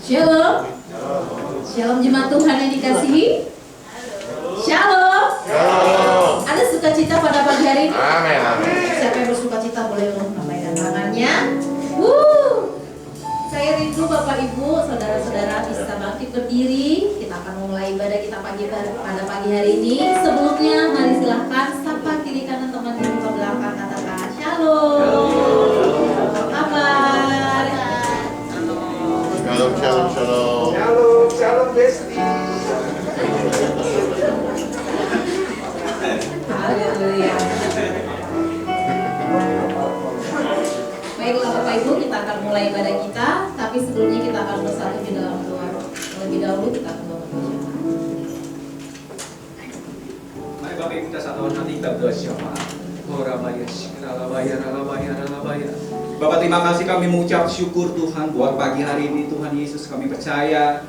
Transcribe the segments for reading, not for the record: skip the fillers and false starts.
Shalom. Shalom jemaat Tuhan yang dikasihi. Shalom. Ada sukacita pada pagi hari ini? Amin, amin. Siapa yang bersukacita boleh lambaikan tangannya. Saya rindu Bapak Ibu, saudara-saudara bisa bangkit berdiri. Kita akan memulai ibadah kita pada pagi hari ini. Sebelumnya mari silahkan sapa kiri kanan teman di muka belakang, katakan shalom. Apa kabar? Shalom, shalom, shalom. Shalom, shalom Besti. Haleluya. Baiklah Bapak Ibu, kita akan mulai ibadah kita. Tapi sebelumnya kita akan bersatu di dalam doa. Terlebih dahulu kita akan berdoa. Mari Bapak Ibu kita satukan hati kita berdoa syafaat. Bapak terima kasih, kami mengucap syukur Tuhan buat pagi hari ini. Tuhan Yesus, kami percaya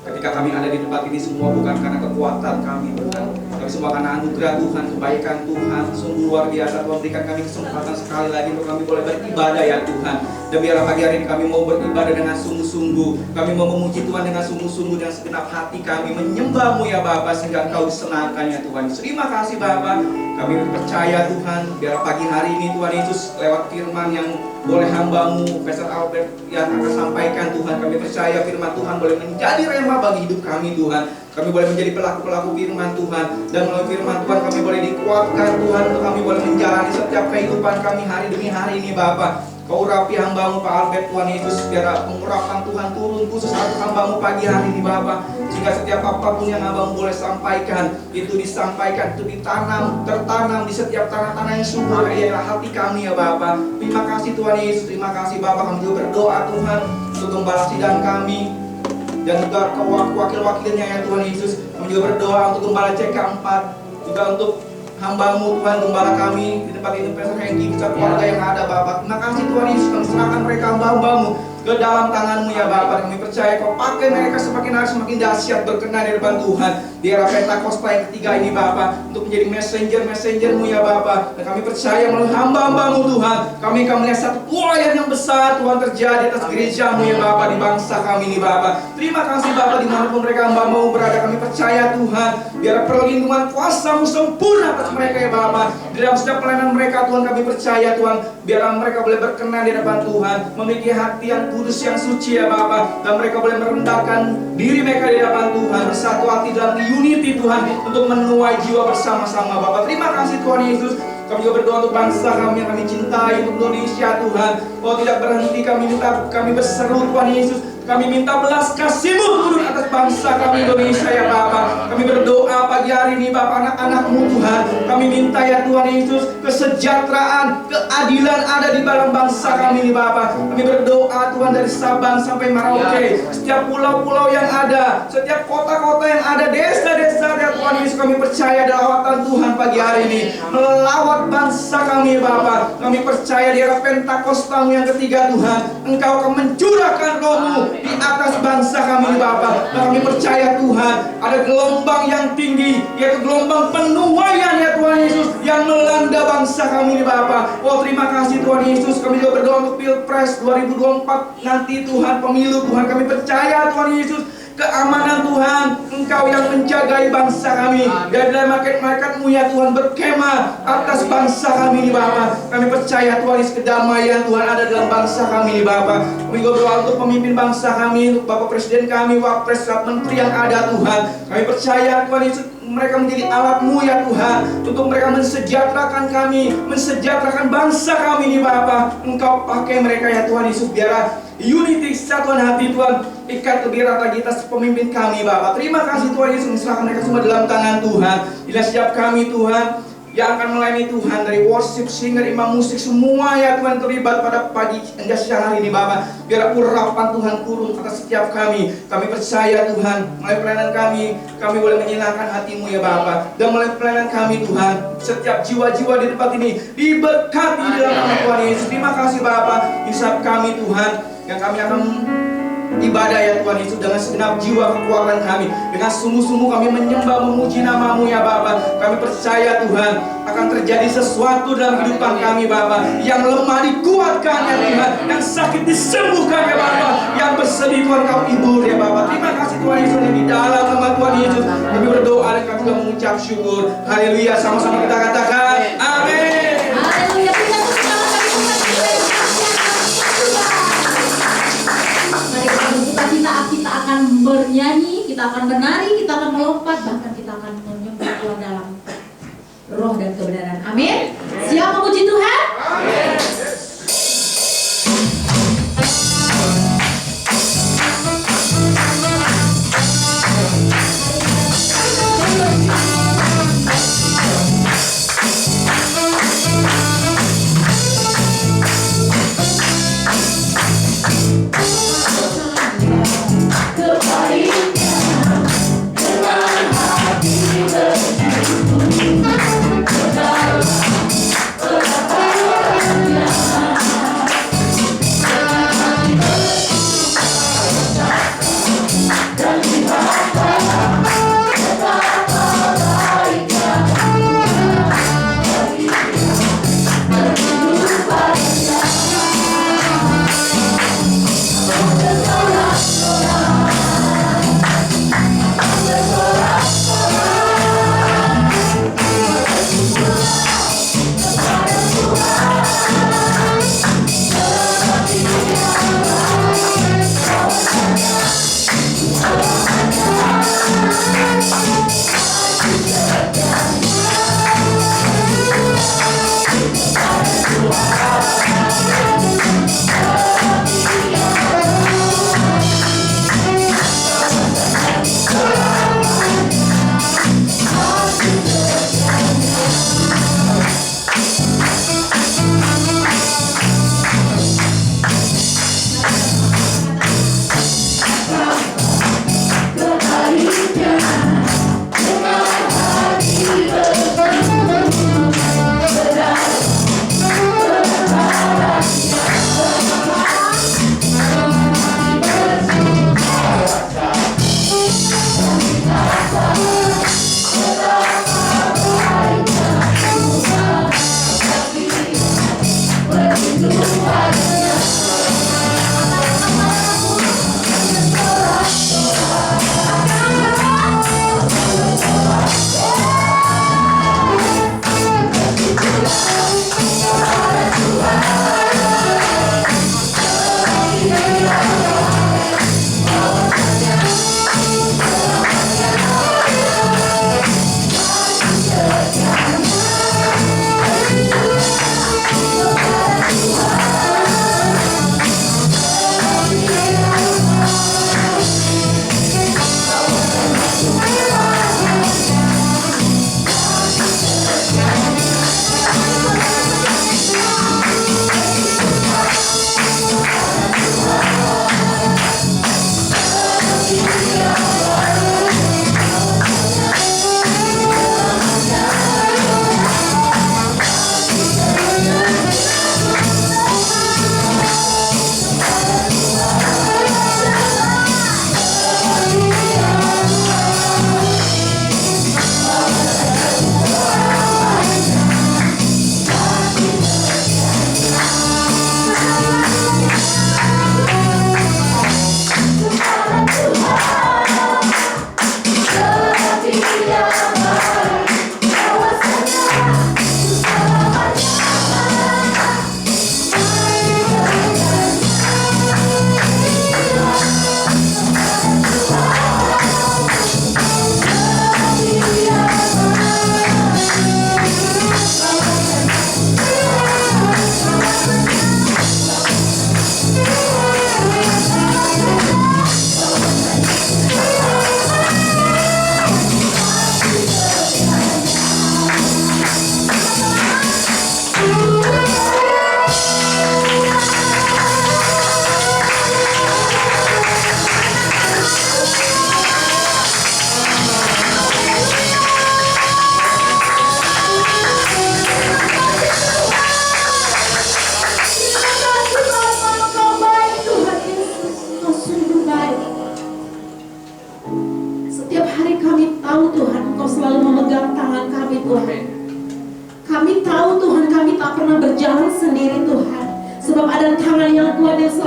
ketika kami ada di tempat ini semua bukan karena kekuatan kami Tuhan, tapi semua karena anugerah Tuhan, kebaikan Tuhan. Sungguh luar biasa Tuhan, berikan kami kesempatan sekali lagi untuk kami boleh beribadah ya Tuhan. Dan biarlah pagi hari ini kami mau beribadah dengan sungguh-sungguh. Kami mau memuji Tuhan dengan sungguh-sungguh, dengan segenap hati kami menyembah-Mu ya Bapa, sehingga Engkau disenangkan ya Tuhan. Terima kasih Bapa. Kami percaya Tuhan, biar pagi hari ini Tuhan Yesus lewat firman yang boleh hamba-Mu Pastor Albert yang akan sampaikan Tuhan. Kami percaya firman Tuhan boleh menjadi rema bagi hidup kami Tuhan. Kami boleh menjadi pelaku-pelaku firman Tuhan. Dan melalui firman Tuhan kami boleh dikuatkan Tuhan, untuk kami boleh menjalani setiap kehidupan kami hari demi hari ini Bapa. Kau urapi hamba-Mu Pak Albert Tuhan Yesus, biar pengurapan Tuhan turun khusus atas hamba-Mu pagi hari ini Bapa. Sehingga setiap apapun yang hamba-Mu boleh sampaikan, itu disampaikan, itu ditanam, tertanam di setiap tanah-tanah yang subur, ialah hati kami ya Bapa. Terima kasih Tuhan Yesus, terima kasih Bapa. Kami juga berdoa Tuhan untuk gembala sidang kami dan juga wakil-wakilnya ya Tuhan Yesus. Kami juga berdoa untuk gembala CK4, juga untuk hamba-Mu Tuhan, gembala kami di tempat ini, Pastor Hengki, beserta keluarga yang ada Bapak. Terima kasih Tuhan Yesus, kami serahkan mereka hamba-hamba-Mu ke dalam tangan-Mu ya Bapak. Kami percaya Kau pakai mereka semakin hari semakin dahsyat, berkenan di depan Tuhan. Di era Pentakosta yang ketiga ini Bapak, untuk menjadi messenger-messenger-Mu ya Bapak. Dan kami percaya melalui hamba-hamba-Mu Tuhan, kami akan melihat satu pelayan yang besar Tuhan terjadi atas gereja-Mu ya Bapak, di bangsa kami ini Bapak. Terima kasih Bapak, dimanapun mereka hamba-Mu berada. Kami percaya Tuhan, biar perlindungan kuasa-Mu sempurna atas mereka ya Bapak. Di dalam setiap pelayanan mereka Tuhan, kami percaya Tuhan, biar mereka boleh berkenan di depan Tuhan, memiliki hati yang kudus, yang suci ya Bapak. Dan mereka boleh merendahkan diri mereka di depan Tuhan, bersatu hati dalam unity Tuhan, untuk menuai jiwa bersama-sama Bapak. Terima kasih Tuhan Yesus. Kami juga berdoa untuk bangsa kami yang kami cintai, untuk Indonesia Tuhan. Oh tidak berhenti kami berseru Tuhan Yesus. Kami minta belas kasih-Mu turun atas bangsa kami Indonesia ya Bapak. Kami berdoa pagi hari ini Bapak, anak-anak-Mu Tuhan. Kami minta ya Tuhan Yesus, kesejahteraan, keadilan ada di dalam bangsa kami ini Bapak. Kami berdoa Tuhan, dari Sabang sampai Merauke, setiap pulau-pulau yang ada, setiap kota-kota yang ada, desa-desa ya Tuhan Yesus, kami percaya ada lawatan Tuhan pagi hari ini melawat bangsa kami Bapak. Kami percaya di era Pentakosta-Mu yang ketiga Tuhan, Engkau akan mencurahkan Roh-Mu di atas bangsa kami Bapak. Dan kami percaya Tuhan, ada gelombang yang tinggi, yaitu gelombang penuaian ya Tuhan Yesus, yang melanda bangsa kami Bapak. Oh terima kasih Tuhan Yesus. Kami juga berdoa untuk Pilpres 2024 nanti Tuhan, pemilu Tuhan. Kami percaya Tuhan Yesus, keamanan Tuhan, Engkau yang menjagai bangsa kami. Dan dalam malaikat-malakat-Mu ya Tuhan berkemah atas bangsa kami ini Bapak. Kami percaya Tuhan Yesus, kedamaian Tuhan ada dalam bangsa kami ini Bapak. Kami juga berdoa untuk pemimpin bangsa kami, untuk Bapak Presiden kami, Wapres, Menteri yang ada Tuhan. Kami percaya Tuhan Yesus, mereka menjadi alat-Mu ya Tuhan, untuk mereka mensejahterakan kami, mensejahterakan bangsa kami ini Bapak. Engkau pakai mereka ya Tuhan Yesus, biar unity, kesatuan hati Tuhan, ikat lebih erat lagi atas pemimpin kami Bapak. Terima kasih Tuhan Yesus, serahkan mereka semua dalam tangan Tuhan. Bila setiap kami Tuhan yang akan melayani Tuhan, dari worship, singer, imam musik, semua ya Tuhan terlibat pada pagi hingga siang hari ini Bapak. Biar urapan Tuhan turun atas setiap kami. Kami percaya Tuhan, melalui pelayanan kami boleh menyenangkan hati-Mu ya Bapak. Dan melalui pelayanan kami Tuhan, setiap jiwa-jiwa di tempat ini diberkati di dalam nama Tuhan Yesus. Terima kasih Bapak, hisap kami Tuhan, yang kami akan ibadah ya Tuhan Yesus dengan segenap jiwa kekuatan kami. Dengan sungguh-sungguh kami menyembah, memuji nama-Mu ya Bapa. Kami percaya Tuhan akan akan terjadi sesuatu dalam kehidupan kami Bapa. Yang lemah dikuatkan ya Tuhan, yang sakit disembuhkan ya Bapa, yang bersedih Tuhan Kau hibur ya Bapa. Terima kasih Tuhan Yesus, di dalam nama Tuhan Yesus kami berdoa dan kami juga mengucap syukur. Haleluya, sama-sama kita katakan amin. Haleluya. Kita bersama kami mari kita bersuka-cita, kita akan bernyanyi, kita akan menari, kita akan melompat, bahkan kita akan menyembah Tuhan dalam roh dan kebenaran. Amin. Siap memuji Tuhan? Amin. Dengan hati bersyukur,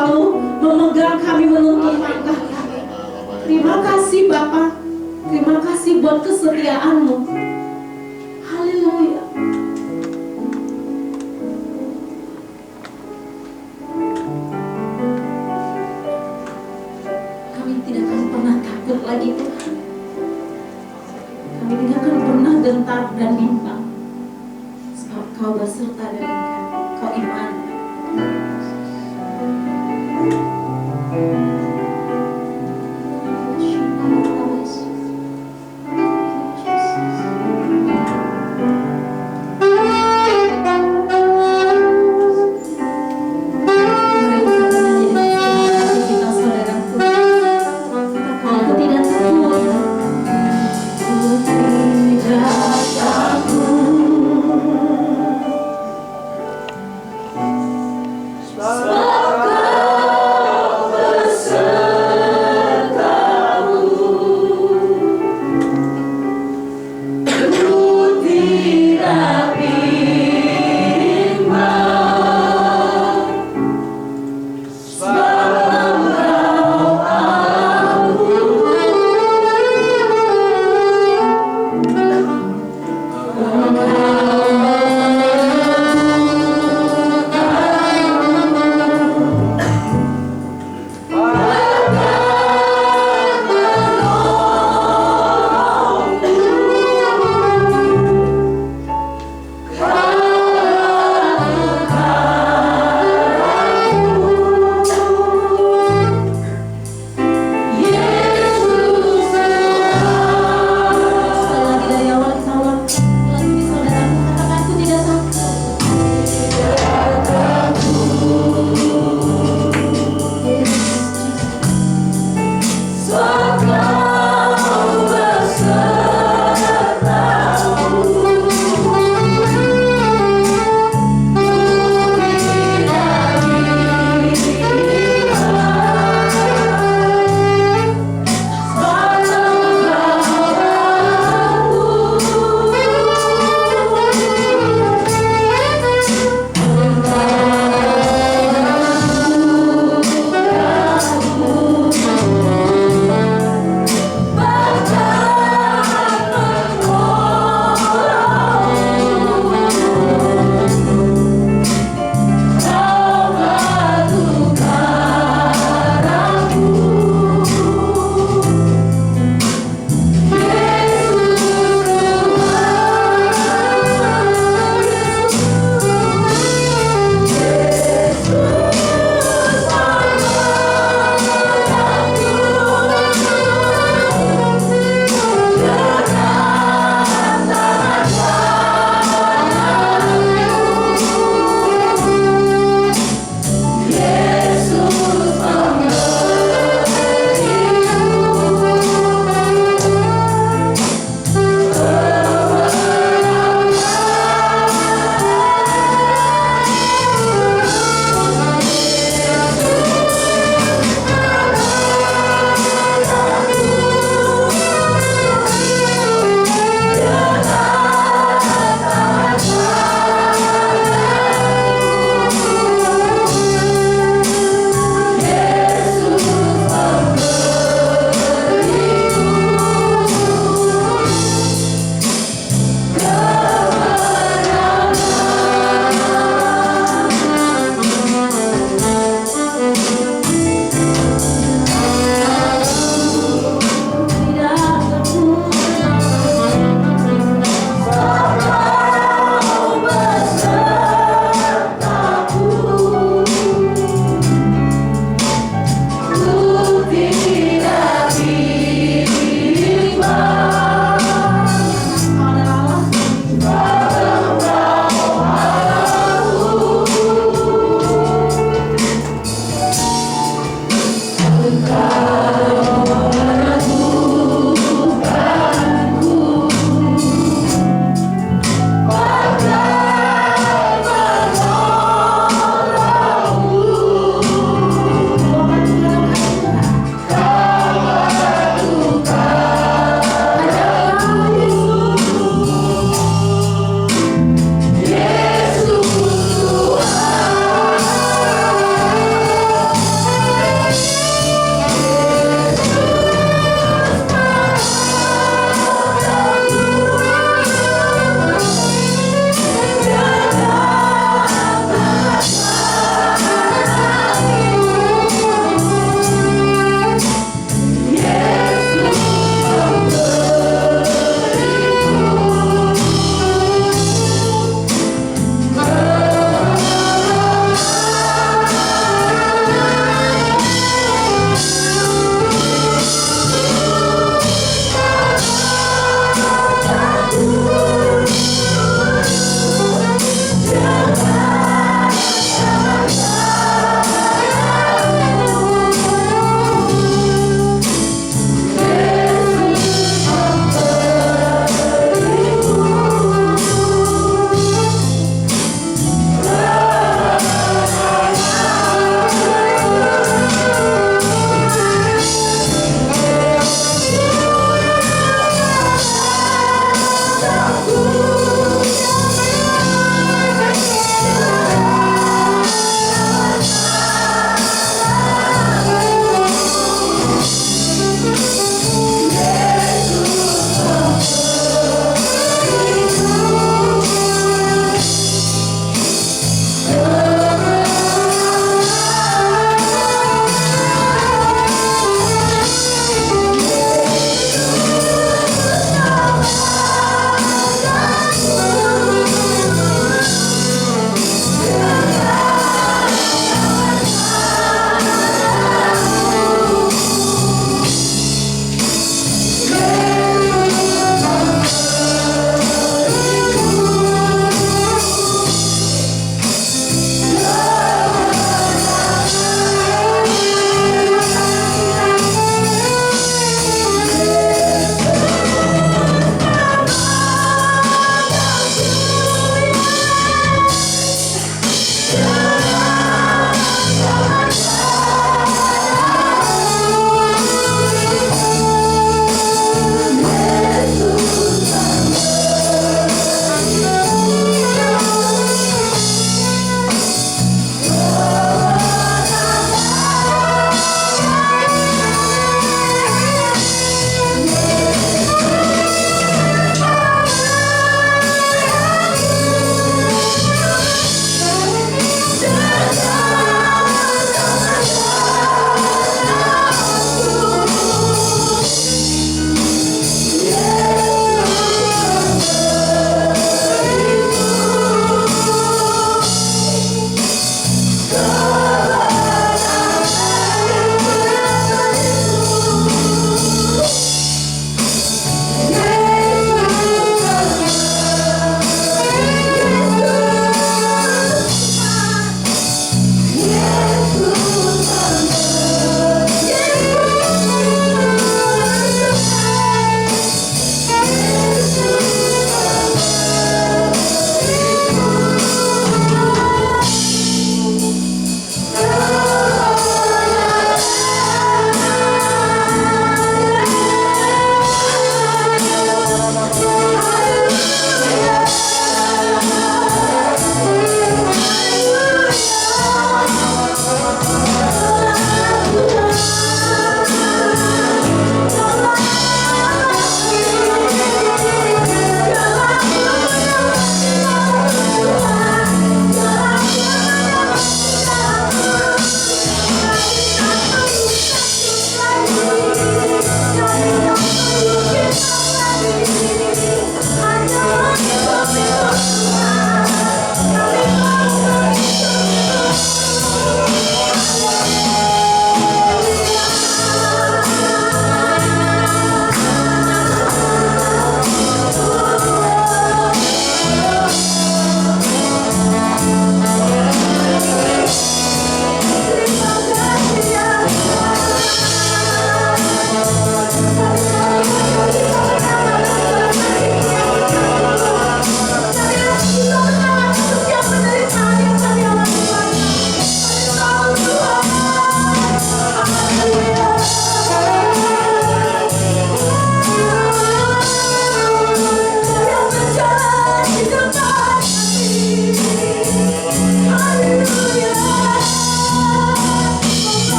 selalu memegang kami, menuntun langkah kami. Terima kasih Bapa. Terima kasih buat kesetiaan-Mu. Haleluya. Kami tidak akan pernah takut lagi Tuhan. Kami tidak akan pernah gentar dan bimbang. Sebab Kau berserta dengan kami. Kau iman. Aku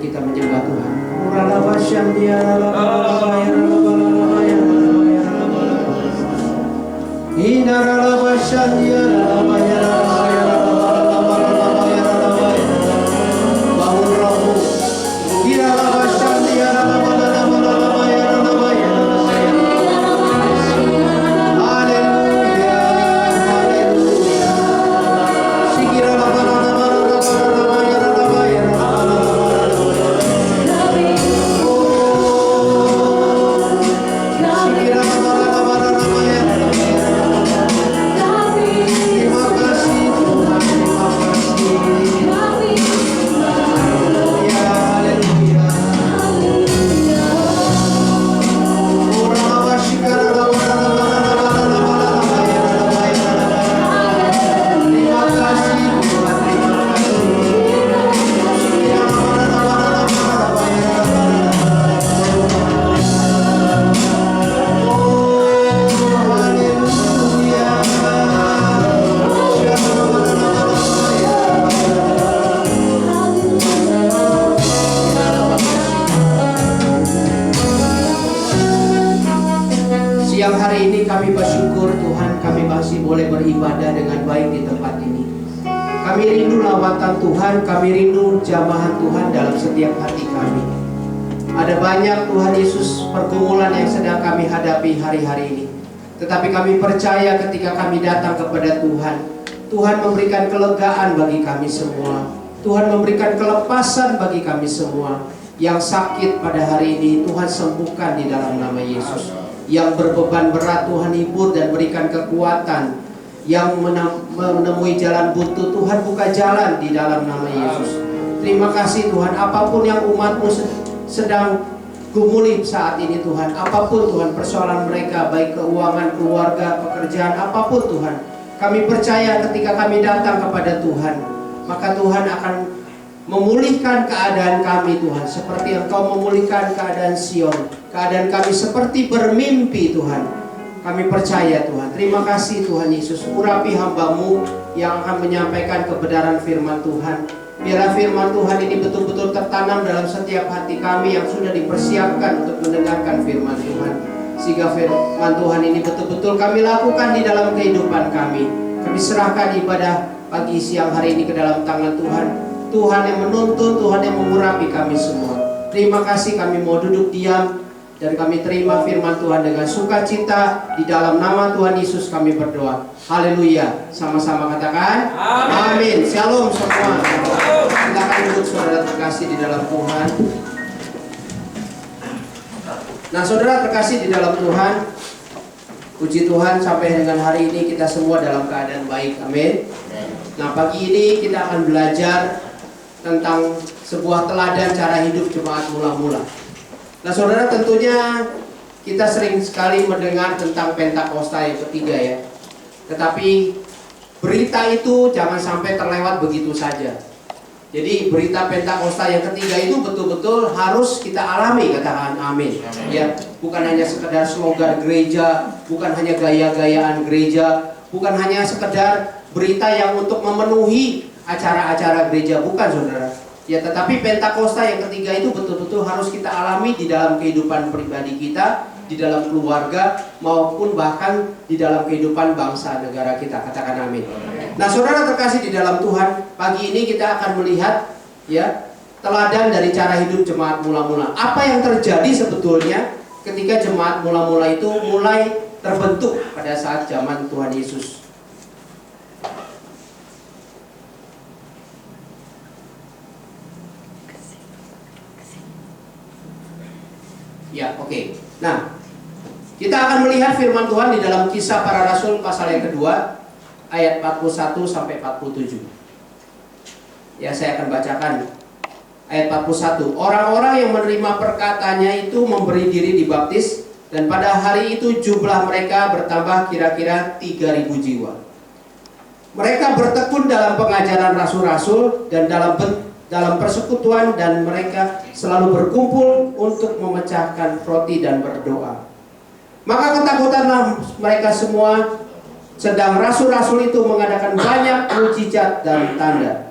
kita menyembah Tuhan. Siang hari ini kami bersyukur Tuhan, kami masih boleh beribadah dengan baik di tempat ini. Kami rindu lawatan Tuhan, kami rindu jamahan Tuhan dalam setiap hati kami. Ada banyak Tuhan Yesus pergumulan yang sedang kami hadapi hari-hari ini. Tetapi kami percaya ketika kami datang kepada Tuhan, Tuhan memberikan kelegaan bagi kami semua. Tuhan memberikan kelepasan bagi kami semua. Yang sakit pada hari ini Tuhan sembuhkan di dalam nama Yesus. Yang berbeban berat Tuhan hibur dan berikan kekuatan. Yang menemui jalan buntu Tuhan buka jalan di dalam nama Yesus. Terima kasih Tuhan, apapun yang umat-Mu sedang gumuli saat ini Tuhan, apapun Tuhan persoalan mereka, baik keuangan, keluarga, pekerjaan, apapun Tuhan, kami percaya ketika kami datang kepada Tuhan, maka Tuhan akan memulihkan keadaan kami Tuhan, seperti Engkau memulihkan keadaan Sion. Keadaan kami seperti bermimpi Tuhan. Kami percaya Tuhan. Terima kasih Tuhan Yesus. Urapi hamba-Mu yang akan menyampaikan kebenaran firman Tuhan. Biarlah firman Tuhan ini betul-betul tertanam dalam setiap hati kami yang sudah dipersiapkan untuk mendengarkan firman Tuhan. Sehingga firman Tuhan ini betul-betul kami lakukan di dalam kehidupan kami. Kami serahkan ibadah pagi siang hari ini ke dalam tangan Tuhan. Tuhan yang menuntun, Tuhan yang mengurapi kami semua. Terima kasih, kami mau duduk diam dan kami terima firman Tuhan dengan sukacita. Di dalam nama Tuhan Yesus kami berdoa. Haleluya. Sama-sama katakan amin. Shalom semua. Silakan duduk saudara terkasih di dalam Tuhan. Nah saudara terkasih di dalam Tuhan, puji Tuhan sampai dengan hari ini kita semua dalam keadaan baik. Amin. Nah pagi ini kita akan belajar tentang sebuah teladan cara hidup jemaat mula-mula. Nah saudara, tentunya kita sering sekali mendengar tentang Pentakosta yang ketiga ya. Tetapi berita itu jangan sampai terlewat begitu saja. Jadi berita Pentakosta yang ketiga itu betul-betul harus kita alami, katakan amin. Ya, bukan hanya sekedar slogan gereja, bukan hanya gaya-gayaan gereja, bukan hanya sekedar berita yang untuk memenuhi acara-acara gereja, bukan saudara. Ya, tetapi Pentakosta yang ketiga itu betul-betul harus kita alami di dalam kehidupan pribadi kita, di dalam keluarga, maupun bahkan di dalam kehidupan bangsa negara kita. Katakan amin. Nah, saudara terkasih di dalam Tuhan, pagi ini kita akan melihat ya teladan dari cara hidup jemaat mula-mula. Apa yang terjadi sebetulnya ketika jemaat mula-mula itu mulai terbentuk pada saat zaman Tuhan Yesus. Ya, oke. Nah, kita akan melihat firman Tuhan di dalam Kisah Para Rasul pasal yang kedua, ayat 41 sampai 47. Ya, saya akan bacakan ayat 41. Orang-orang yang menerima perkataannya itu memberi diri dibaptis, dan pada hari itu jumlah mereka bertambah kira-kira 3.000 jiwa. Mereka bertekun dalam pengajaran rasul-rasul dan dalam persekutuan, dan mereka selalu berkumpul untuk memecahkan roti dan berdoa. Maka ketakutanlah mereka semua, sedang rasul-rasul itu mengadakan banyak mujizat dan tanda.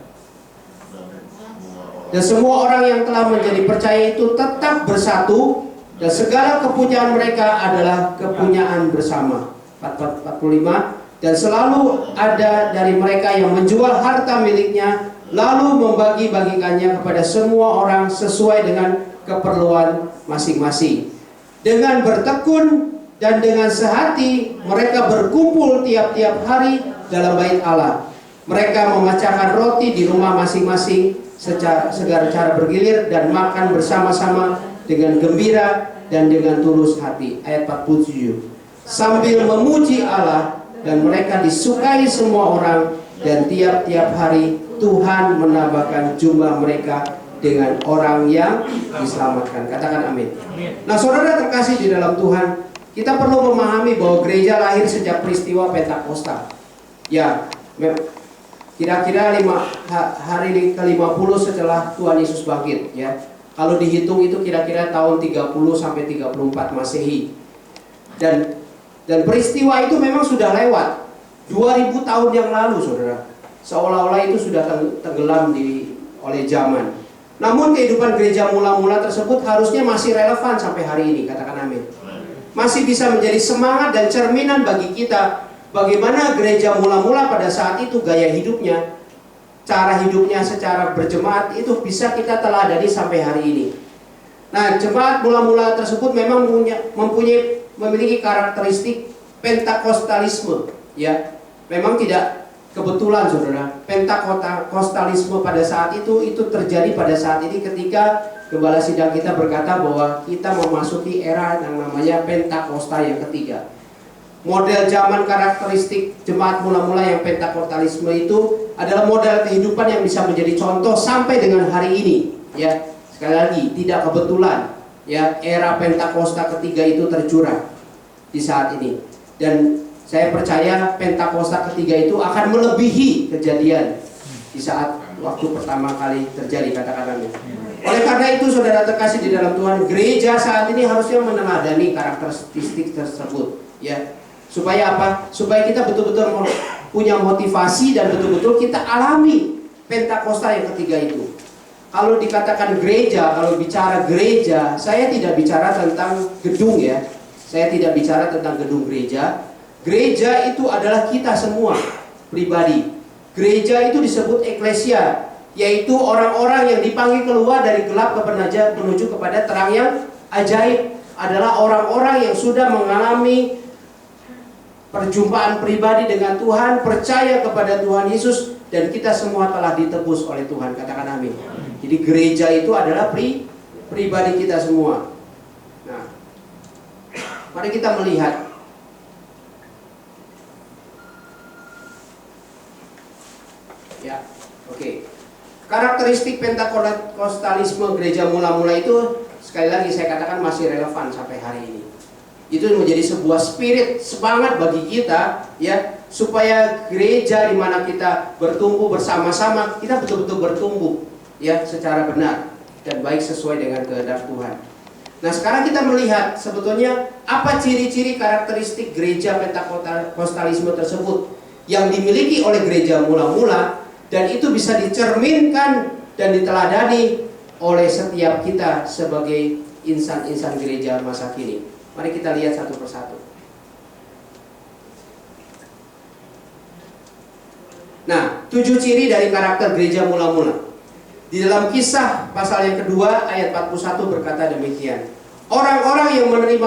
Dan semua orang yang telah menjadi percaya itu tetap bersatu, dan segala kepunyaan mereka adalah kepunyaan bersama. 45. Dan selalu ada dari mereka yang menjual harta miliknya, lalu membagi-bagikannya kepada semua orang sesuai dengan keperluan masing-masing. Dengan bertekun dan dengan sehati mereka berkumpul tiap-tiap hari dalam bait Allah. Mereka memecahkan roti di rumah masing-masing secara bergilir dan makan bersama-sama dengan gembira dan dengan tulus hati. Ayat 47. Sambil memuji Allah, dan mereka disukai semua orang, dan tiap-tiap hari Tuhan menambahkan jumlah mereka dengan orang yang diselamatkan. Katakan amin. Nah, saudara terkasih di dalam Tuhan, kita perlu memahami bahwa gereja lahir sejak peristiwa Pentakosta. Ya, kira-kira hari ke-50 setelah Tuhan Yesus bangkit, ya. Kalau dihitung itu kira-kira tahun 30 sampai 34 Masehi. Dan peristiwa itu memang sudah lewat 2000 tahun yang lalu, saudara. Seolah-olah itu sudah tenggelam oleh zaman. Namun kehidupan gereja mula-mula tersebut harusnya masih relevan sampai hari ini. Katakan amin. Masih bisa menjadi semangat dan cerminan bagi kita bagaimana gereja mula-mula pada saat itu gaya hidupnya, cara hidupnya secara berjemaat itu bisa kita teladani sampai hari ini. Nah, jemaat mula-mula tersebut memang memiliki karakteristik Pentakostalisme, ya. Memang tidak kebetulan, saudara. Pentakostalisme pada saat itu terjadi pada saat ini ketika Gembala Sidang kita berkata bahwa kita memasuki era yang namanya Pentakosta yang ketiga. Model zaman karakteristik jemaat mula-mula yang Pentakostalisme itu adalah model kehidupan yang bisa menjadi contoh sampai dengan hari ini, ya. Sekali lagi, tidak kebetulan, ya, era Pentakosta ketiga itu tercurah di saat ini. Dan saya percaya Pentakosta ketiga itu akan melebihi kejadian di saat waktu pertama kali terjadi. Katakan amin. Oleh karena itu, saudara terkasih di dalam Tuhan, gereja saat ini harusnya meneladani karakteristik tersebut, ya. Supaya apa? Supaya kita betul-betul punya motivasi dan betul-betul kita alami Pentakosta yang ketiga itu. Kalau dikatakan gereja, kalau bicara gereja, saya tidak bicara tentang gedung, ya. Saya tidak bicara tentang gedung gereja. Gereja itu adalah kita semua pribadi. Gereja itu disebut eklesia, yaitu orang-orang yang dipanggil keluar dari gelap menuju kepada terang yang ajaib. Adalah orang-orang yang sudah mengalami perjumpaan pribadi dengan Tuhan, percaya kepada Tuhan Yesus, dan kita semua telah ditebus oleh Tuhan. Katakan amin. Jadi gereja itu adalah pribadi kita semua. Nah, mari kita melihat ya, oke. Karakteristik Pentakostalisme gereja mula-mula itu sekali lagi saya katakan masih relevan sampai hari ini. Itu menjadi sebuah spirit, semangat bagi kita, ya, supaya gereja di mana kita bertumbuh bersama-sama, kita betul-betul bertumbuh, ya, secara benar dan baik sesuai dengan kehendak Tuhan. Nah, sekarang kita melihat sebetulnya apa ciri-ciri karakteristik gereja Pentakostalisme tersebut yang dimiliki oleh gereja mula-mula, dan itu bisa dicerminkan dan diteladani oleh setiap kita sebagai insan-insan gereja masa kini. Mari kita lihat satu persatu. Nah, 7 ciri dari karakter gereja mula-mula. Di dalam Kisah pasal yang kedua ayat 41 berkata demikian. Orang-orang yang menerima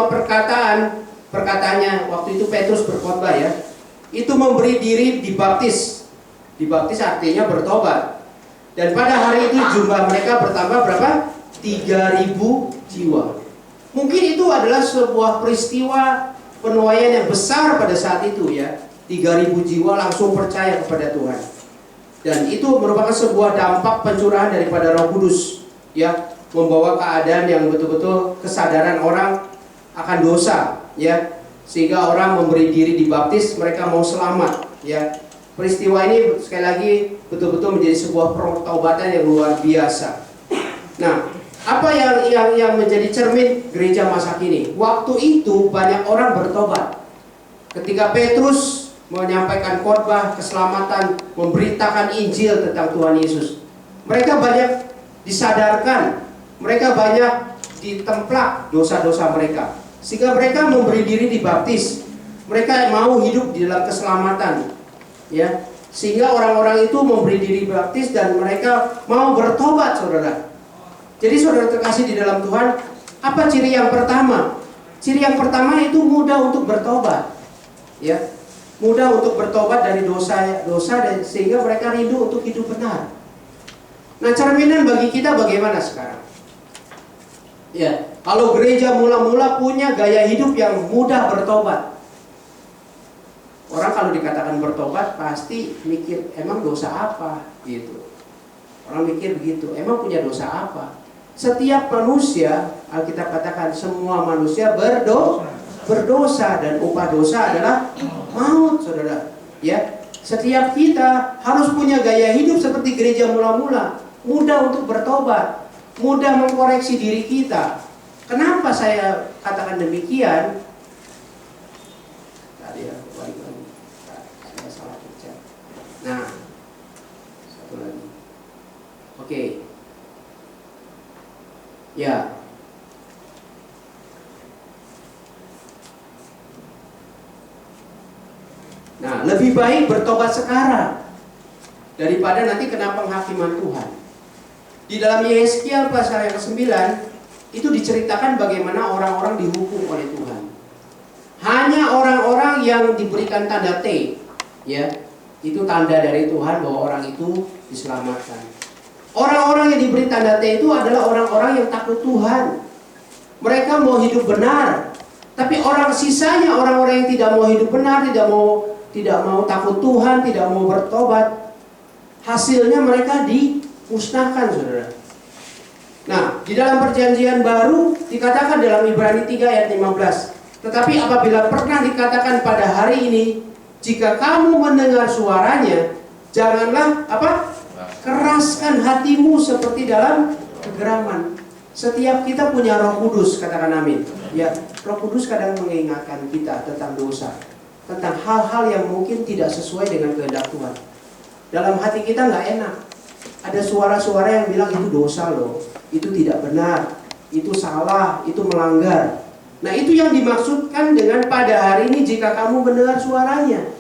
perkataannya waktu itu Petrus berkhotbah, ya, itu memberi diri dibaptis. Dibaptis artinya bertobat. Dan pada hari itu jumlah mereka bertambah berapa? 3.000 jiwa. Mungkin itu adalah sebuah peristiwa penuaian yang besar pada saat itu, ya. 3.000 jiwa langsung percaya kepada Tuhan. Dan itu merupakan sebuah dampak pencurahan daripada Roh Kudus, ya, membawa keadaan yang betul-betul kesadaran orang akan dosa, ya, sehingga orang memberi diri dibaptis, mereka mau selamat, ya. Peristiwa ini sekali lagi betul-betul menjadi sebuah pertobatan yang luar biasa. Nah, apa yang menjadi cermin gereja masa kini? Waktu itu banyak orang bertobat. Ketika Petrus menyampaikan khotbah keselamatan, memberitakan Injil tentang Tuhan Yesus, mereka banyak disadarkan. Mereka banyak ditemplak dosa-dosa mereka, sehingga mereka memberi diri dibaptis. Mereka mau hidup di dalam keselamatan, ya. Sehingga orang-orang itu memberi diri baptis dan mereka mau bertobat, saudara. Jadi saudara terkasih di dalam Tuhan, apa ciri yang pertama? Ciri yang pertama itu mudah untuk bertobat, ya. Mudah untuk bertobat dari dosa dan sehingga mereka rindu untuk hidup benar. Nah, cerminan bagi kita bagaimana sekarang? Ya, kalau gereja mula-mula punya gaya hidup yang mudah bertobat. Orang kalau dikatakan bertobat pasti mikir emang dosa apa gitu. Orang mikir begitu, emang punya dosa apa? Setiap manusia, Alkitab katakan semua manusia berdosa dan upah dosa adalah maut, saudara. Ya, setiap kita harus punya gaya hidup seperti gereja mula-mula, mudah untuk bertobat, mudah mengkoreksi diri kita. Kenapa saya katakan demikian? Tadi ya, balik lagi. Saya salah pencet. Nah, satu lagi. Oke. Ya. Nah, lebih baik bertobat sekarang daripada nanti kena penghakiman Tuhan. Di dalam Yesaya pasal yang ke-9 itu diceritakan bagaimana orang-orang dihukum oleh Tuhan. Hanya orang-orang yang diberikan tanda T, ya, itu tanda dari Tuhan bahwa orang itu diselamatkan. Orang-orang yang diberi tanda T itu adalah orang-orang yang takut Tuhan. Mereka mau hidup benar. Tapi orang sisanya, orang-orang yang tidak mau hidup benar, tidak mau takut Tuhan, tidak mau bertobat, hasilnya mereka dimusnahkan, saudara. Nah, di dalam perjanjian baru dikatakan dalam Ibrani 3 ayat 15. Tetapi apabila pernah dikatakan pada hari ini, jika kamu mendengar suaranya, janganlah apa? Keraskan hatimu seperti dalam kegeraman. Setiap kita punya Roh Kudus, katakan amin. Ya, Roh Kudus kadang mengingatkan kita tentang dosa, tentang hal-hal yang mungkin tidak sesuai dengan kehendak Tuhan. Dalam hati kita nggak enak. Ada suara-suara yang bilang itu dosa loh, itu tidak benar, itu salah, itu melanggar. Nah, itu yang dimaksudkan dengan pada hari ini jika kamu mendengar suaranya.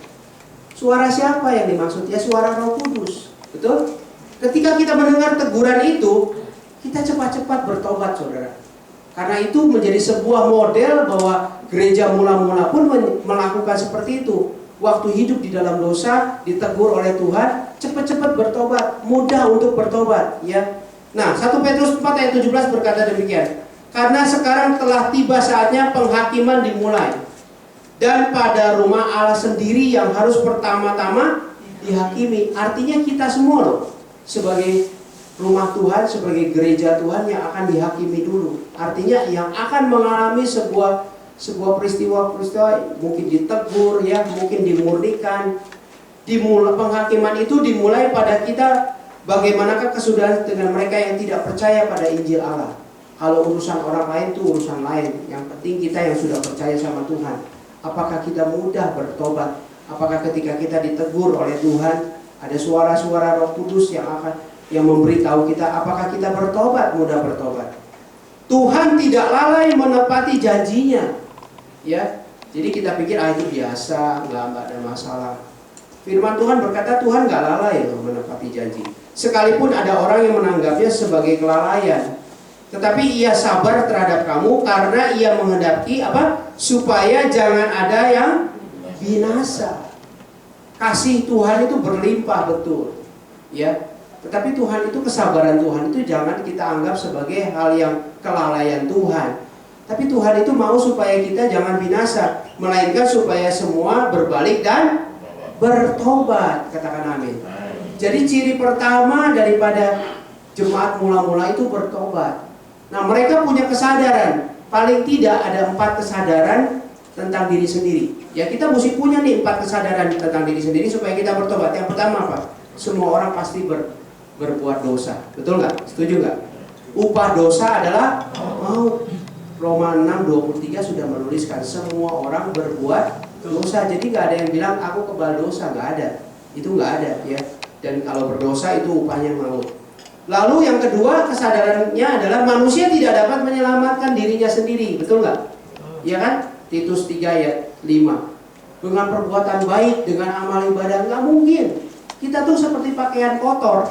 Suara siapa yang dimaksud? Ya, suara Roh Kudus. Betul? Ketika kita mendengar teguran itu, kita cepat-cepat bertobat, saudara. Karena itu menjadi sebuah model bahwa gereja mula-mula pun melakukan seperti itu. Waktu hidup di dalam dosa, ditegur oleh Tuhan, cepat-cepat bertobat, mudah untuk bertobat, ya. Nah, 1 Petrus 4 ayat 17 berkata demikian. Karena sekarang telah tiba saatnya penghakiman dimulai. Dan pada rumah Allah sendiri yang harus pertama-tama dihakimi. Artinya kita semua loh, sebagai rumah Tuhan, sebagai gereja Tuhan yang akan dihakimi dulu. Artinya yang akan mengalami sebuah peristiwa-peristiwa, mungkin ditegur, ya, mungkin dimurnikan. Penghakiman itu dimulai pada kita. Bagaimanakah kesudahan dengan mereka yang tidak percaya pada Injil Allah? Kalau urusan orang lain itu urusan lain. Yang penting kita yang sudah percaya sama Tuhan. Apakah kita mudah bertobat? Apakah ketika kita ditegur oleh Tuhan, ada suara-suara Roh Kudus yang memberitahu kita apakah kita bertobat, mudah bertobat. Tuhan tidak lalai menepati janjinya, ya. Jadi kita pikir itu biasa, nggak ada masalah. Firman Tuhan berkata Tuhan nggak lalai loh menepati janji. Sekalipun ada orang yang menanggapnya sebagai kelalaian, tetapi ia sabar terhadap kamu karena ia menghendaki apa? Supaya jangan ada yang binasa. Kasih Tuhan itu berlimpah betul, ya. Tetapi Tuhan itu, kesabaran Tuhan itu jangan kita anggap sebagai hal yang kelalaian Tuhan. Tapi Tuhan itu mau supaya kita jangan binasa, melainkan supaya semua berbalik dan bertobat, katakan amin. Jadi ciri pertama daripada jemaat mula-mula itu bertobat. Nah, mereka punya kesadaran. Paling tidak ada 4 kesadaran tentang diri sendiri. Ya, kita mesti punya nih 4 kesadaran tentang diri sendiri supaya kita bertobat. Yang pertama apa? Semua orang pasti berbuat dosa. Betul nggak? Setuju nggak? Upah dosa adalah maut. Roma 6:23 sudah menuliskan semua orang berbuat dosa. Jadi nggak ada yang bilang aku kebal dosa, nggak ada. Itu nggak ada, ya. Dan kalau berdosa itu upahnya maut. Lalu yang kedua, kesadarannya adalah manusia tidak dapat menyelamatkan dirinya sendiri. Betul nggak? Ya kan? Titus 3 ayat 5. Dengan perbuatan baik, dengan amal ibadah, nggak mungkin. Kita tuh seperti pakaian kotor,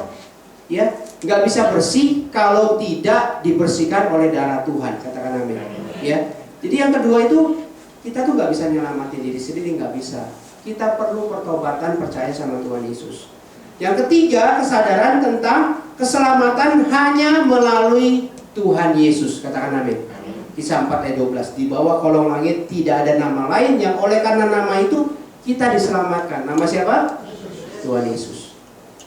ya, nggak bisa bersih kalau tidak dibersihkan oleh darah Tuhan. Katakan amin. Ya. Jadi yang kedua itu, kita tuh nggak bisa nyelamatin diri sendiri, nggak bisa. Kita perlu pertobatan, percaya sama Tuhan Yesus. Yang ketiga, kesadaran tentang keselamatan hanya melalui Tuhan Yesus. Katakan amin. Kisah 4 ayat 12. Di bawah kolong langit tidak ada nama lain yang oleh karena nama itu kita diselamatkan. Nama siapa? Tuhan Yesus.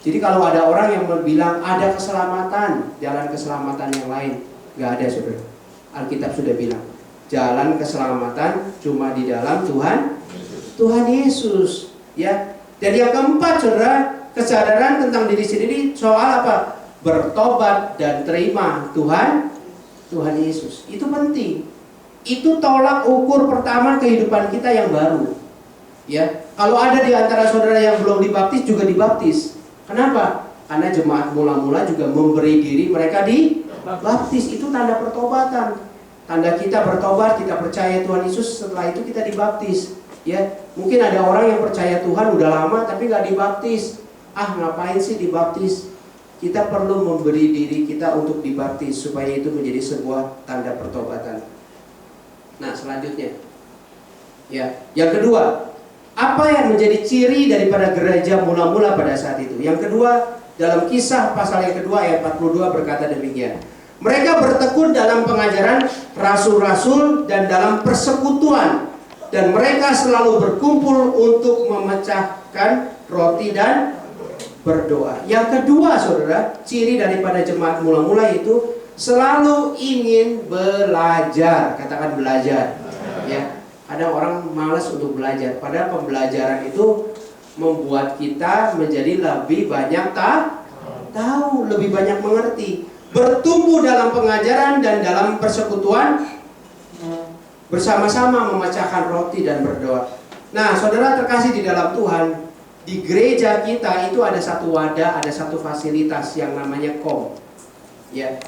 Jadi kalau ada orang yang bilang ada keselamatan, jalan keselamatan yang lain, nggak ada, saudara. Alkitab sudah bilang, jalan keselamatan cuma di dalam Tuhan Yesus. Ya. Dan yang keempat, saudara, kesadaran tentang diri sendiri soal apa? Bertobat dan terima Tuhan Yesus. Itu penting. Itu tolak ukur pertama kehidupan kita yang baru. Ya, kalau ada di antara saudara yang belum dibaptis juga dibaptis. Kenapa? Karena jemaat mula-mula juga memberi diri mereka dibaptis. Itu tanda pertobatan. Tanda kita bertobat, kita percaya Tuhan Yesus, setelah itu kita dibaptis. Ya, mungkin ada orang yang percaya Tuhan udah lama tapi nggak dibaptis. Ah, ngapain sih dibaptis? Kita perlu memberi diri kita untuk dibaptis supaya itu menjadi sebuah tanda pertobatan. Nah, selanjutnya, ya, yang kedua, apa yang menjadi ciri daripada gereja mula-mula pada saat itu? Yang kedua, dalam Kisah pasal yang kedua ayat 42 berkata demikian. Mereka bertekun dalam pengajaran rasul-rasul dan dalam persekutuan, dan mereka selalu berkumpul untuk memecahkan roti dan berdoa. Yang kedua, saudara, ciri daripada jemaat mula-mula itu selalu ingin belajar. Katakan belajar. Ya, ada orang malas untuk belajar. Padahal pembelajaran itu membuat kita menjadi lebih banyak tahu, lebih banyak mengerti. Bertumbuh dalam pengajaran dan dalam persekutuan, bersama-sama memecahkan roti dan berdoa. Nah, saudara terkasih di dalam Tuhan, di gereja kita itu ada satu wadah, ada satu fasilitas yang namanya KOM. Ya.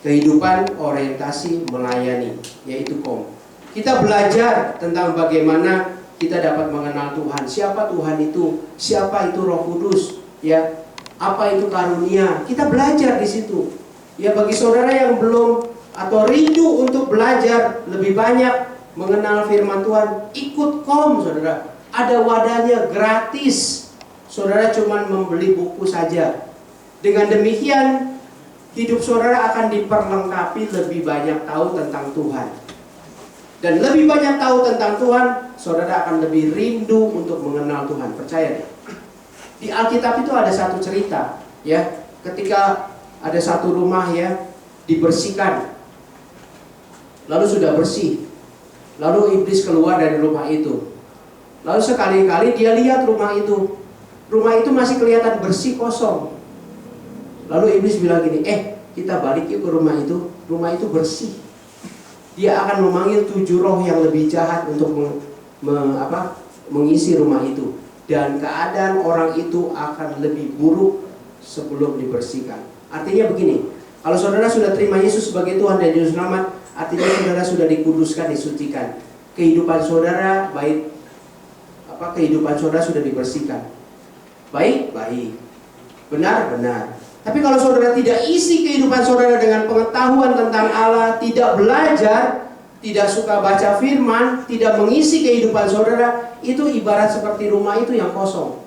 Kehidupan orientasi melayani, yaitu KOM. Kita belajar tentang bagaimana kita dapat mengenal Tuhan. Siapa Tuhan itu? Siapa itu Roh Kudus? Ya. Apa itu karunia? Kita belajar di situ. Ya, bagi saudara yang belum atau rindu untuk belajar lebih banyak mengenal firman Tuhan, ikut KOM, saudara. Ada wadahnya gratis. Saudara cuma membeli buku saja. Dengan demikian, hidup saudara akan diperlengkapi lebih banyak tahu tentang Tuhan. Dan lebih banyak tahu tentang Tuhan, saudara akan lebih rindu untuk mengenal Tuhan. Percaya deh. Di Alkitab itu ada satu cerita, ya. Ketika ada satu rumah, ya, dibersihkan. Lalu sudah bersih. Lalu iblis keluar dari rumah itu. Lalu sekali-kali dia lihat rumah itu. Rumah itu masih kelihatan bersih, kosong. Lalu iblis bilang gini, kita balik yuk ke rumah itu. Rumah itu bersih. Dia akan memanggil 7 roh yang lebih jahat untuk mengisi rumah itu. Dan keadaan orang itu akan lebih buruk sebelum dibersihkan. Artinya begini, kalau saudara sudah terima Yesus sebagai Tuhan dan Juru Selamat, artinya saudara sudah dikuduskan, disucikan. Kehidupan saudara baik, kehidupan saudara sudah dibersihkan. Baik. Benar. Tapi kalau saudara tidak isi kehidupan saudara dengan pengetahuan tentang Allah, tidak belajar, tidak suka baca firman, tidak mengisi kehidupan saudara, itu ibarat seperti rumah itu yang kosong.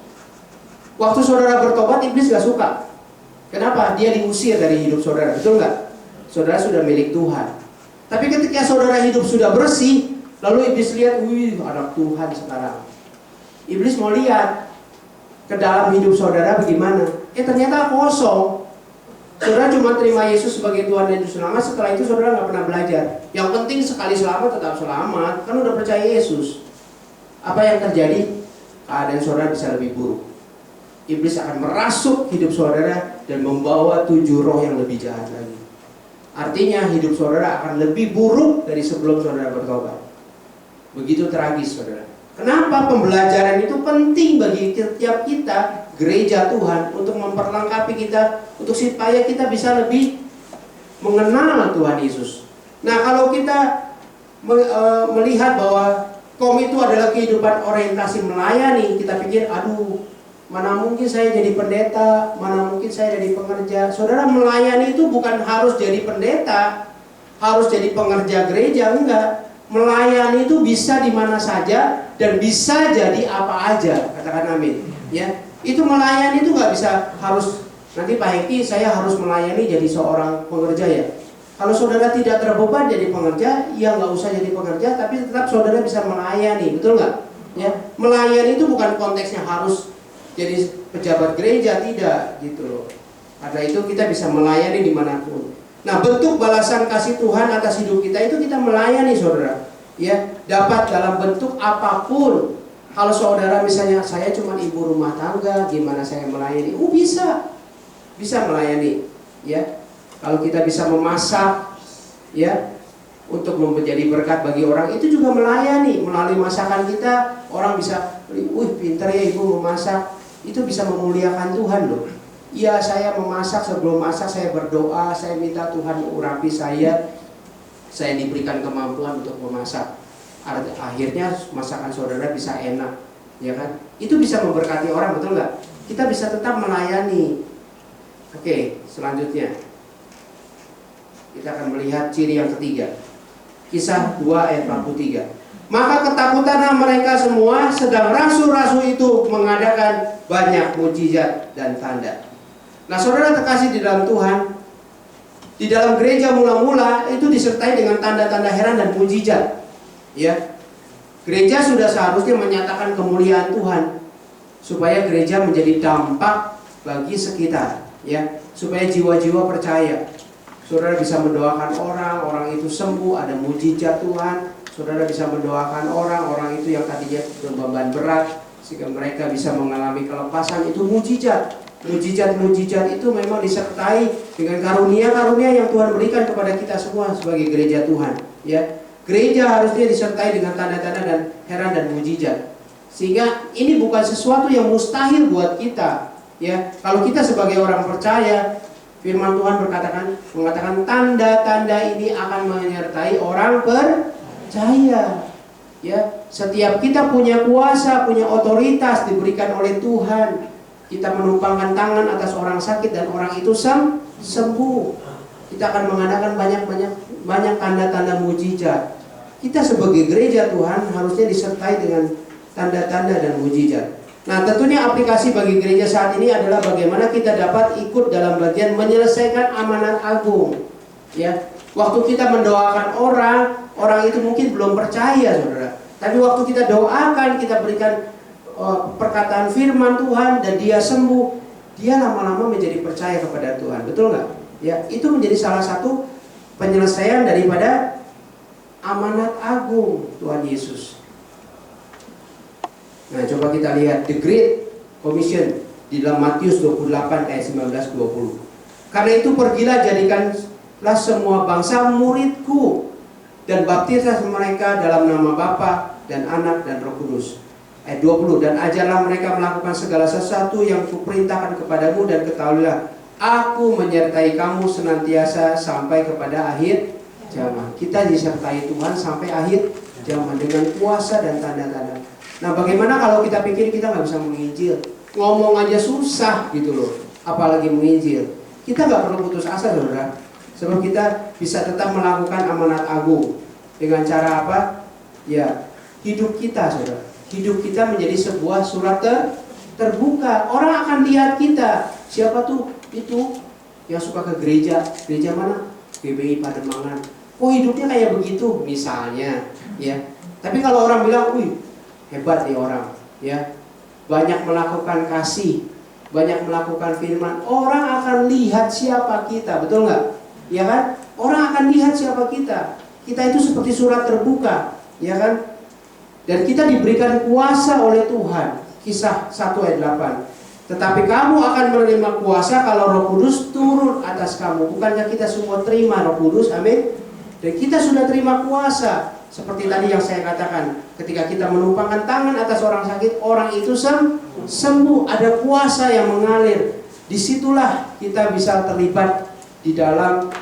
Waktu saudara bertobat, iblis gak suka. Kenapa? Dia diusir dari hidup saudara, betul gak? Saudara sudah milik Tuhan. Tapi ketika saudara hidup sudah bersih, lalu iblis lihat, wih, anak Tuhan sekarang. Iblis mau lihat ke dalam hidup saudara bagaimana. Ternyata kosong. Saudara cuma terima Yesus sebagai Tuhan dan Juru Selamat, setelah itu saudara nggak pernah belajar. Yang penting sekali selamat tetap selamat, kan udah percaya Yesus. Apa yang terjadi? Keadaan saudara bisa lebih buruk. Iblis akan merasuk hidup saudara dan membawa 7 roh yang lebih jahat lagi. Artinya hidup saudara akan lebih buruk dari sebelum saudara bertobat. Begitu tragis, saudara. Kenapa pembelajaran itu penting bagi setiap kita? gereja Tuhan untuk memperlengkapi kita, untuk supaya kita bisa lebih mengenal Tuhan Yesus. Nah, kalau kita melihat bahwa kom itu adalah kehidupan orientasi melayani, kita pikir, aduh, mana mungkin saya jadi pendeta, mana mungkin saya jadi pengerja. Saudara, melayani itu bukan harus jadi pendeta, harus jadi pengerja gereja, enggak. Melayani itu bisa di mana saja dan bisa jadi apa aja. Katakan amin. Ya, itu melayani itu nggak bisa harus nanti Pak Heki saya harus melayani jadi seorang pengerja ya. Kalau saudara tidak terbeban jadi pengerja, ya nggak usah jadi pengerja, tapi tetap saudara bisa melayani, betul nggak? Ya, melayani itu bukan konteksnya harus jadi pejabat gereja, tidak gitu loh. Karena itu kita bisa melayani dimanapun. Nah, bentuk balasan kasih Tuhan atas hidup kita itu kita melayani, saudara. Ya, dapat dalam bentuk apapun. Kalau saudara misalnya saya cuma ibu rumah tangga, gimana saya melayani? Bisa melayani. Ya, kalau kita bisa memasak, ya, untuk menjadi berkat bagi orang, itu juga melayani. Melalui masakan kita, orang bisa, pintar ya ibu memasak. Itu bisa memuliakan Tuhan loh. Iya, saya memasak, sebelum masak saya berdoa, saya minta Tuhan urapi saya diberikan kemampuan untuk memasak. Akhirnya masakan saudara bisa enak, ya kan? Itu bisa memberkati orang, betul nggak? Kita bisa tetap melayani. Oke, selanjutnya kita akan melihat ciri yang ketiga. Kisah 2 ayat 43. Maka ketakutanlah mereka semua, sedang rasul-rasul itu mengadakan banyak mujizat dan tanda. Nah, saudara terkasih di dalam Tuhan, di dalam gereja mula-mula itu disertai dengan tanda-tanda heran dan mujizat. Ya, gereja sudah seharusnya menyatakan kemuliaan Tuhan supaya gereja menjadi dampak bagi sekitar, ya, supaya jiwa-jiwa percaya. Saudara bisa mendoakan orang itu sembuh, ada mujizat Tuhan. Saudara bisa mendoakan orang itu yang tadinya beban berat sehingga mereka bisa mengalami kelepasan, itu mujizat. Mujizat itu memang disertai dengan karunia-karunia yang Tuhan berikan kepada kita semua sebagai gereja Tuhan, ya. Gereja harusnya disertai dengan tanda-tanda dan heran dan mujizat. Sehingga ini bukan sesuatu yang mustahil buat kita, ya. Kalau kita sebagai orang percaya, firman Tuhan mengatakan tanda-tanda ini akan menyertai orang percaya. Ya, setiap kita punya kuasa, punya otoritas diberikan oleh Tuhan. Kita menumpangkan tangan atas orang sakit dan orang itu sembuh. Kita akan mengadakan banyak tanda-tanda mujizat. Kita sebagai gereja Tuhan harusnya disertai dengan tanda-tanda dan mujizat. Nah, tentunya aplikasi bagi gereja saat ini adalah bagaimana kita dapat ikut dalam bagian menyelesaikan amanat agung. Ya, waktu kita mendoakan orang itu mungkin belum percaya, saudara. Tapi waktu kita doakan, kita berikan perkataan firman Tuhan dan dia sembuh, dia lama-lama menjadi percaya kepada Tuhan, betul nggak? Ya, itu menjadi salah satu penyelesaian daripada amanat agung Tuhan Yesus. Nah, coba kita lihat the Great Commission di dalam Matius 28 ayat 19-20. Karena itu pergilah, jadikanlah semua bangsa muridku dan baptislah mereka dalam nama Bapa dan Anak dan Roh Kudus. Ayat 20, dan ajarlah mereka melakukan segala sesuatu yang kuperintahkan kepadamu, dan ketahuilah aku menyertai kamu senantiasa sampai kepada akhir zaman. Kita disertai Tuhan sampai akhir zaman dengan kuasa dan tanda-tanda. Nah, bagaimana kalau kita pikir kita nggak bisa menginjil, ngomong aja susah gitu loh, apalagi menginjil? Kita nggak perlu putus asa, saudara, sebab kita bisa tetap melakukan amanat agung dengan cara apa? Ya, hidup kita, saudara. Hidup kita menjadi sebuah surat terbuka. Orang akan lihat kita. Siapa tuh itu yang suka ke gereja? Gereja mana? GBI Pademangan. Oh, hidupnya kayak begitu misalnya, ya. Tapi kalau orang bilang, "Wih, hebat nih orang," ya. Banyak melakukan kasih, banyak melakukan firman. Orang akan lihat siapa kita, betul nggak? Ya kan? Orang akan lihat siapa kita. Kita itu seperti surat terbuka, ya kan? Dan kita diberikan kuasa oleh Tuhan. Kisah 1 ayat 8. Tetapi kamu akan menerima kuasa kalau Roh Kudus turun atas kamu. Bukankah kita semua terima Roh Kudus? Amin. Dan kita sudah terima kuasa. Seperti tadi yang saya katakan, ketika kita menumpangkan tangan atas orang sakit, orang itu sembuh, ada kuasa yang mengalir. Disitulah kita bisa terlibat di dalam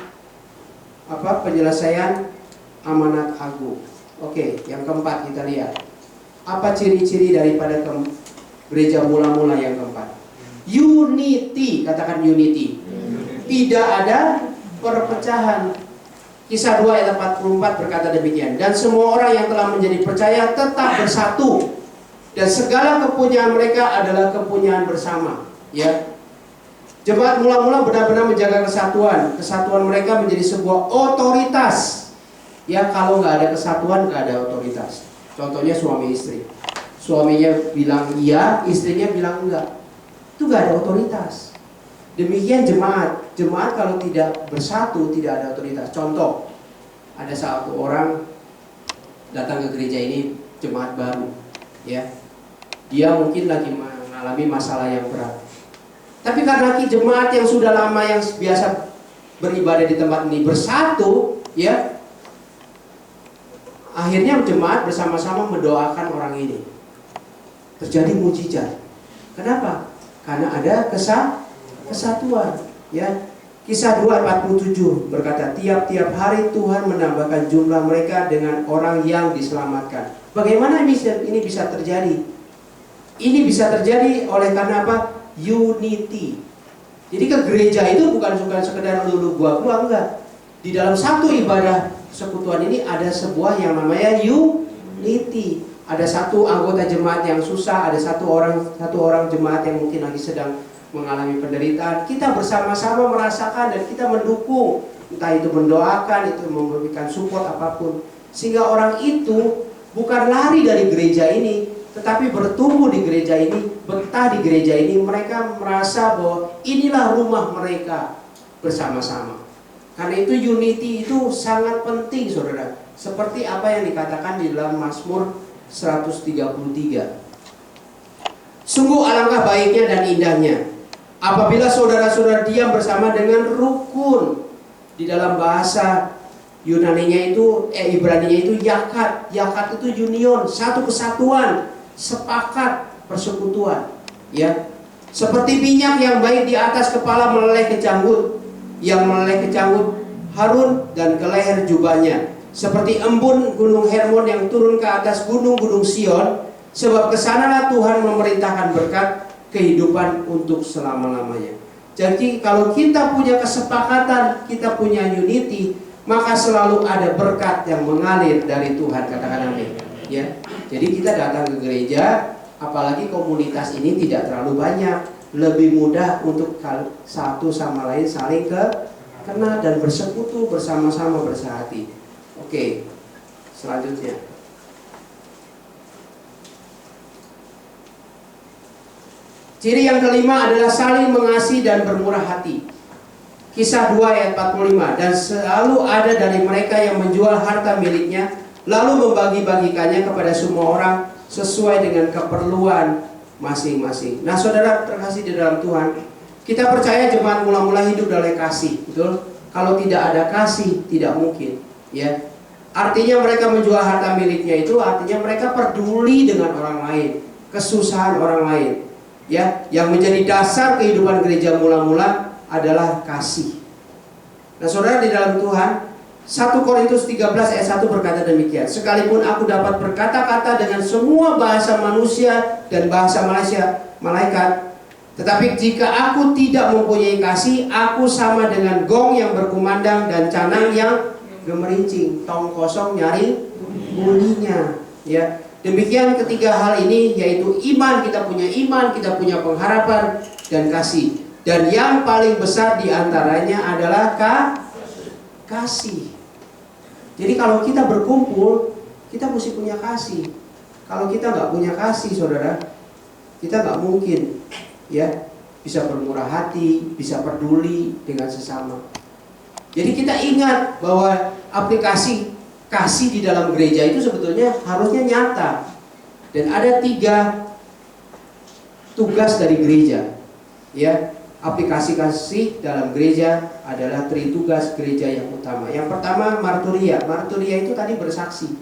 penyelesaian amanat agung. Oke, yang keempat kita lihat. Apa ciri-ciri daripada gereja mula-mula yang keempat? Unity, katakan unity. Tidak ada perpecahan. Kisah 2 ayat 44 berkata demikian. Dan semua orang yang telah menjadi percaya tetap bersatu, dan segala kepunyaan mereka adalah kepunyaan bersama. Ya, jemaat mula-mula benar-benar menjaga kesatuan. Kesatuan mereka menjadi sebuah otoritas. Ya, kalau nggak ada kesatuan nggak ada otoritas. Contohnya suami istri. Suaminya bilang iya, istrinya bilang enggak. Itu nggak ada otoritas. Demikian jemaat. Jemaat kalau tidak bersatu tidak ada otoritas. Contoh, ada satu orang datang ke gereja ini, jemaat baru, ya. Dia mungkin lagi mengalami masalah yang berat. Tapi karena jemaat yang sudah lama yang biasa beribadah di tempat ini bersatu, ya, akhirnya jemaat bersama-sama mendoakan orang ini. Terjadi mujizat. Kenapa? Karena ada kesatuan, ya. Kisah 2:47 berkata, tiap-tiap hari Tuhan menambahkan jumlah mereka dengan orang yang diselamatkan. Bagaimana ini bisa terjadi? Ini bisa terjadi oleh karena apa? Unity. Jadi ke gereja itu bukan sekedar lulu gua enggak. Di dalam satu ibadah persekutuan ini ada sebuah yang namanya unity. Ada satu anggota jemaat yang susah, ada satu orang jemaat yang mungkin lagi sedang mengalami penderitaan. Kita bersama-sama merasakan dan kita mendukung, entah itu mendoakan, itu memberikan support apapun, sehingga orang itu bukan lari dari gereja ini, tetapi bertumbuh di gereja ini, betah di gereja ini. Mereka merasa bahwa inilah rumah mereka bersama-sama. Karena itu unity itu sangat penting, saudara. Seperti apa yang dikatakan di dalam Mazmur 133. Sungguh alangkah baiknya dan indahnya apabila saudara-saudara diam bersama dengan rukun. Di dalam bahasa Yunaninya itu, Ibraninya itu yakat. Yakat itu union, satu kesatuan, sepakat, persekutuan. Ya, seperti minyak yang baik di atas kepala meleleh ke janggut, yang meleleh ke janggut Harun dan ke leher jubahnya. Seperti embun gunung Hermon yang turun ke atas gunung-gunung Sion, sebab kesanalah Tuhan memerintahkan berkat kehidupan untuk selama-lamanya. Jadi kalau kita punya kesepakatan, kita punya unity, maka selalu ada berkat yang mengalir dari Tuhan, katakan amin. Ya. Jadi kita datang ke gereja, apalagi komunitas ini tidak terlalu banyak, lebih mudah untuk satu sama lain saling kenal dan bersekutu bersama-sama bersehati. Oke, selanjutnya. Ciri yang kelima adalah saling mengasihi dan bermurah hati. Kisah 2 ayat 45. Dan selalu ada dari mereka yang menjual harta miliknya, lalu membagi-bagikannya kepada semua orang sesuai dengan keperluan masing-masing. Nah, saudara terkasih di dalam Tuhan, kita percaya jemaat mula-mula hidup dari kasih, betul? Kalau tidak ada kasih, tidak mungkin, ya. Artinya mereka menjual harta miliknya itu artinya mereka peduli dengan orang lain, kesusahan orang lain. Ya, yang menjadi dasar kehidupan gereja mula-mula adalah kasih. Nah, saudara di dalam Tuhan, 1 Korintus 13 ayat 1 berkata demikian. Sekalipun aku dapat berkata-kata dengan semua bahasa manusia dan bahasa malaikat, tetapi jika aku tidak mempunyai kasih, aku sama dengan gong yang berkumandang dan canang yang gemerincing. Tong kosong nyari bunyinya. Ya. Demikian ketiga hal ini, yaitu iman, kita punya pengharapan dan kasih. Dan yang paling besar diantaranya adalah kasih. Jadi kalau kita berkumpul, kita mesti punya kasih. Kalau kita nggak punya kasih, saudara, kita nggak mungkin, ya, bisa bermurah hati, bisa peduli dengan sesama. Jadi kita ingat bahwa aplikasi kasih di dalam gereja itu sebetulnya harusnya nyata. Dan ada 3 tugas dari gereja. Ya, aplikasi kasih dalam gereja adalah 3 tugas gereja yang utama. Yang pertama marturia. Marturia itu tadi bersaksi.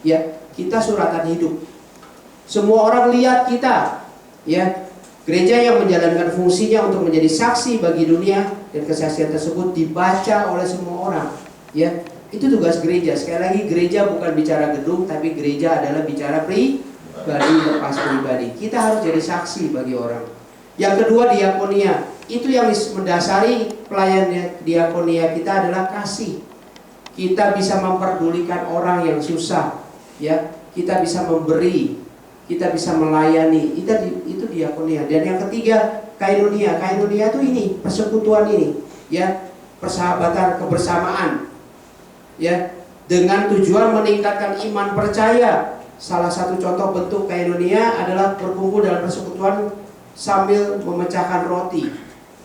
Ya, kita suratan hidup. Semua orang lihat kita. Ya, gereja yang menjalankan fungsinya untuk menjadi saksi bagi dunia, dan kesaksian tersebut dibaca oleh semua orang. Ya, itu tugas gereja. Sekali lagi, gereja bukan bicara gedung, tapi gereja adalah bicara pribadi, lepas pribadi. Kita harus jadi saksi bagi orang. Yang kedua, diakonia. Itu yang mendasari pelayan diakonia kita adalah kasih. Kita bisa memperdulikan orang yang susah, ya. Kita bisa memberi, kita bisa melayani. Itu diakonia. Dan yang ketiga, kainonia. Kainonia itu ini, persekutuan ini, ya, persahabatan, kebersamaan, ya, dengan tujuan meningkatkan iman percaya. Salah satu contoh bentuk kainonia adalah berkumpul dalam persekutuan sambil memecahkan roti.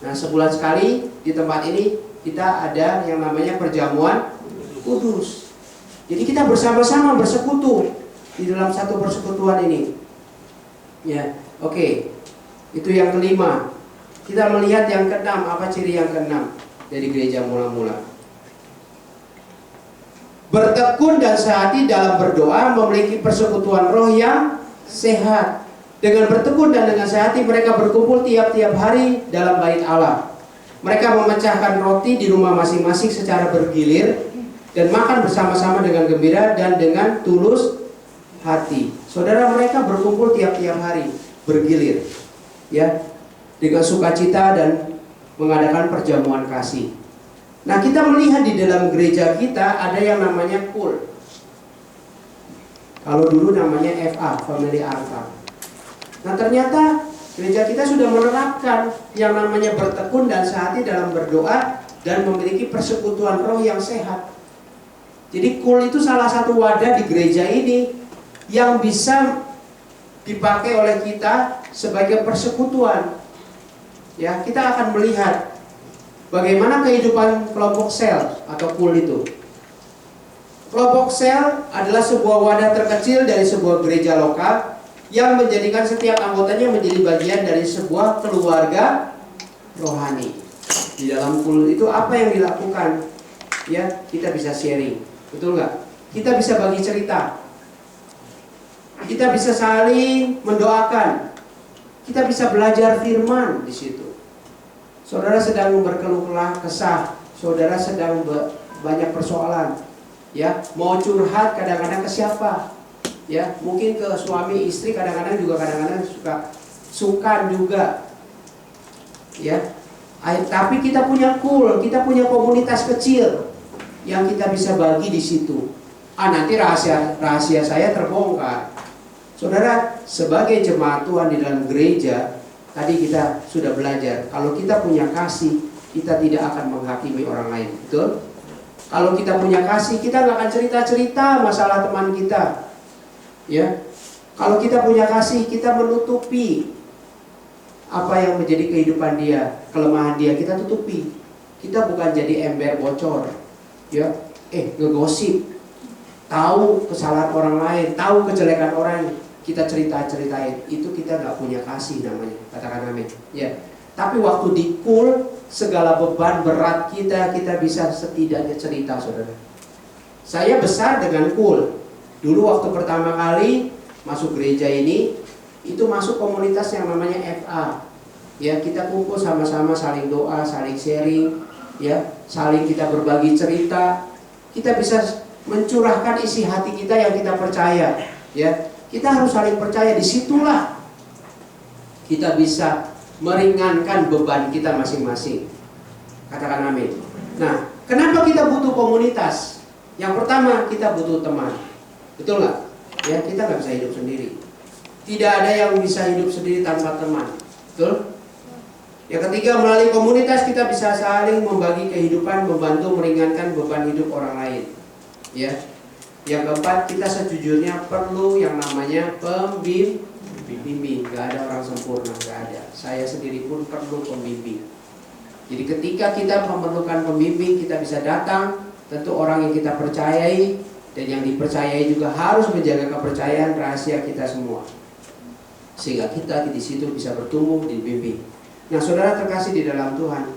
Nah, sebulan sekali di tempat ini kita ada yang namanya perjamuan kudus. Jadi kita bersama-sama bersekutu di dalam satu persekutuan ini. Ya, oke. Itu yang kelima. Kita melihat yang keenam. Apa ciri yang keenam dari gereja mula-mula? Bertekun dan sehati dalam berdoa, memiliki persekutuan roh yang sehat. Dengan bertekun dan dengan sehati mereka berkumpul tiap-tiap hari dalam bait Allah. Mereka memecahkan roti di rumah masing-masing secara bergilir dan makan bersama-sama dengan gembira dan dengan tulus hati. Saudara, mereka berkumpul tiap-tiap hari bergilir, ya, dengan sukacita dan mengadakan perjamuan kasih. Nah, kita melihat di dalam gereja kita ada yang namanya KUL. Kalau dulu namanya FA, Family Altar. Nah, ternyata gereja kita sudah menerapkan yang namanya bertekun dan sehati dalam berdoa dan memiliki persekutuan roh yang sehat. Jadi KUL itu salah satu wadah di gereja ini yang bisa dipakai oleh kita sebagai persekutuan. Ya, kita akan melihat bagaimana kehidupan kelompok sel atau KUL itu. Kelompok sel adalah sebuah wadah terkecil dari sebuah gereja lokal yang menjadikan setiap anggotanya menjadi bagian dari sebuah keluarga rohani. Di dalam KUL itu apa yang dilakukan? Ya, kita bisa sharing, betul nggak? Kita bisa bagi cerita, kita bisa saling mendoakan, kita bisa belajar firman di situ. Saudara sedang berkeluh kesah, saudara sedang banyak persoalan, ya, mau curhat kadang-kadang ke siapa? Ya, mungkin ke suami istri, kadang-kadang suka sungkan juga, ya. Tapi kita punya KUL, kita punya komunitas kecil yang kita bisa bagi di situ. Nanti rahasia saya terbongkar. Saudara, sebagai jemaat Tuhan di dalam gereja, tadi kita sudah belajar, kalau kita punya kasih, kita tidak akan menghakimi orang lain, betul? Kalau kita punya kasih, kita nggak akan cerita-cerita masalah teman kita. Ya, kalau kita punya kasih, kita menutupi apa yang menjadi kehidupan dia, kelemahan dia, kita tutupi. Kita bukan jadi ember bocor, ya, ngegosip, tahu kesalahan orang lain, tahu kejelekan orang, kita ceritain. Itu kita nggak punya kasih namanya, katakan amin. Ya, tapi waktu di KUL, segala beban berat kita bisa setidaknya cerita, saudara. Saya besar dengan KUL. Dulu waktu pertama kali masuk gereja ini, itu masuk komunitas yang namanya FA. Ya, kita kumpul sama-sama saling doa, saling sharing, ya, saling kita berbagi cerita. Kita bisa mencurahkan isi hati kita yang kita percaya, ya. Kita harus saling percaya, disitulah kita bisa meringankan beban kita masing-masing. Katakan amin. Nah, kenapa kita butuh komunitas? Yang pertama, kita butuh teman. Betul nggak? Ya, kita nggak bisa hidup sendiri. Tidak ada yang bisa hidup sendiri tanpa teman. Betul? Yang ketiga, melalui komunitas kita bisa saling membagi kehidupan, membantu meringankan beban hidup orang lain. Ya. Yang keempat, kita sejujurnya perlu yang namanya pembimbing. Gak ada orang sempurna, gak ada. Saya sendiri pun perlu pembimbing. Jadi ketika kita memerlukan pembimbing, kita bisa datang. Tentu orang yang kita percayai dan yang dipercayai juga harus menjaga kepercayaan rahasia kita semua, sehingga kita di situ bisa bertumbuh, dibimbing. Nah, saudara terkasih di dalam Tuhan,